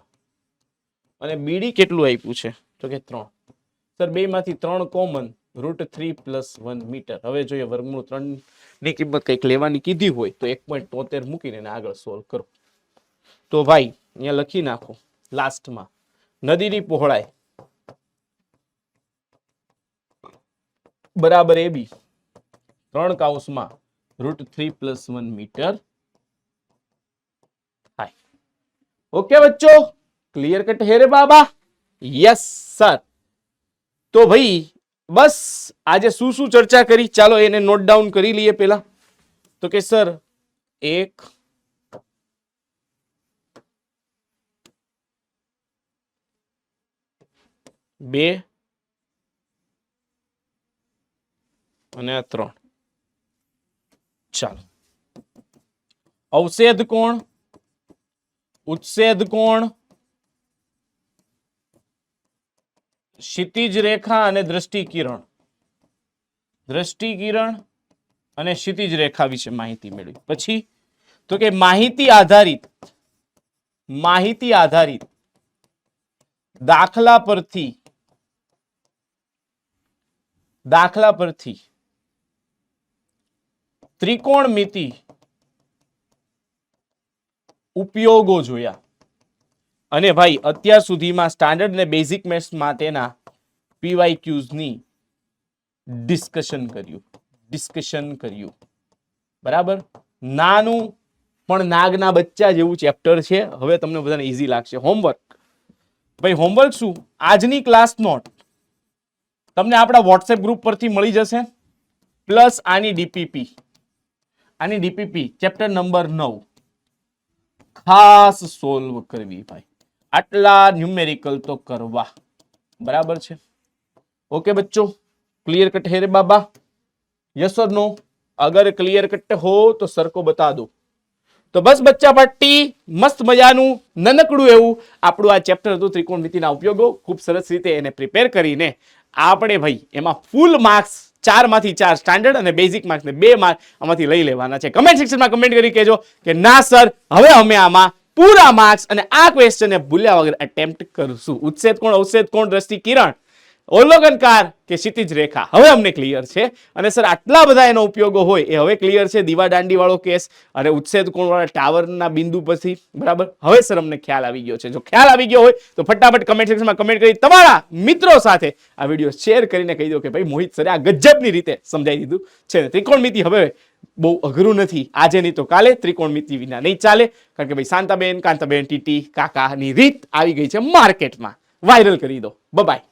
અને BD કેટલું આપ્યું છે તો કે 3. સર બે માંથી 3 કોમન, √3 + 1 મીટર. હવે જોઈએ √3 ની કિંમત કંઈક લેવાની કીધી હોય તો 1.73 મૂકીને એને આગળ સોલ્વ કરો. તો ભાઈ અહીંયા લખી નાખો લાસ્ટમાં નદીની પહોળાઈ બરાબર AB 3 કૌંસમાં √3 + 1 મીટર થાય. ઓકે બચ્ચો, ક્લિયર કટ હે રે બાબા? Yes sir. તો ભાઈ બસ આજે શું શું ચર્ચા કરી ચાલો એને નોટ ડાઉન કરી લઈએ. પેલા તો કે સર 1, 2 અને 3. ચાલો અવષેધ કોણ, ઉચ્છેદ કોણ, ક્ષિતિજ રેખા અને દ્રષ્ટિકિરણ. દ્રષ્ટિકિરણ અને ક્ષિતિજ રેખા વિશે માહિતી મેળવી. પછી તો કે માહિતી આધારિત દાખલા પરથી ત્રિકોણમિતિ ઉપયોગો જોયા. અને ભાઈ અત્યાર સુધીમાં સ્ટાન્ડર્ડ અને બેઝિક મેથ્સ માટેના PYQs ની ડિસ્કશન કર્યું. બરાબર? નાનું પણ નાગના બચ્ચા જેવું ચેપ્ટર છે. હવે તમને બધાને ઈઝી લાગશે. હોમવર્ક ભાઈ હોમવર્ક શું? આજની ક્લાસ નોટ તમને આપણા વોટ્સએપ ગ્રુપ પરથી મળી જશે, પ્લસ આની ડીપીપી ચેપ્ટર નંબર 9 ખાસ સોલ્વ કરવી ભાઈ. આટલા ન્યુમેરિકલ તો કરવા. બરાબર છે? ओके बच्चों, क्लियर कट है रे बाबा? यस और नो? अगर क्लियर कट हो तो सर को बता दो. તો બસ બચ્ચા પાર્ટી મસ્ત મજાનું નનકડું એવું આપણું આ ચેપ્ટર હતું ત્રિકોણમિતિના ઉપયોગો. ખૂબ સરસ રીતે એને પ્રિપેર કરીને આપણે ભાઈ એમાં ફૂલ માર્ક્સ 4 માંથી 4 સ્ટાન્ડર્ડ અને બેઝિક માર્ક્સ ને 2 માર્ક આમાંથી લઈ લેવાના છે. કમેન્ટ સેક્શનમાં કમેન્ટ કરી કહેજો કે ના સર હવે અમે આમાં પૂરા માર્ક્સ અને આ ક્વેશ્ચનને ભૂલ્યા વગર અટેમ્પ્ટ કરશું. ઉચ્છેદ કોણ, અવક્ષેદ કોણ, દ્રષ્ટિ કિરણ, અવલોકનકાર કે ક્ષિતિજ રેખા હવે અમને ક્લિયર છે. અને સર આટલા બધા એનો ઉપયોગો હોય એ હવે ક્લિયર છે. દીવા દાંડી વાળો કેસ અને ઉચ્છેદ કોણ વાળા ટાવરના બિંદુ પછી બરાબર હવે સર અમને ખ્યાલ આવી ગયો છે. જો ખ્યાલ આવી ગયો હોય તો ફટાફટ કમેન્ટ સેક્શનમાં કમેન્ટ કરી તમારા મિત્રો સાથે આ વિડીયો શેર કરીને કહી દો કે ભાઈ મોહિત સરે આ ગજબની રીતે સમજાવી દીધું છે. ત્રિકોણમિતિ હવે બહુ અઘરું નથી. આજે નહીં તો કાલે ત્રિકોણમિતિ વિના નહીં ચાલે. કારણ કે ભાઈ શાંતાબેન, કાંતાબેન, ટીટી કાકાની રીત આવી ગઈ છે માર્કેટમાં. વાયરલ કરી દો. બાય.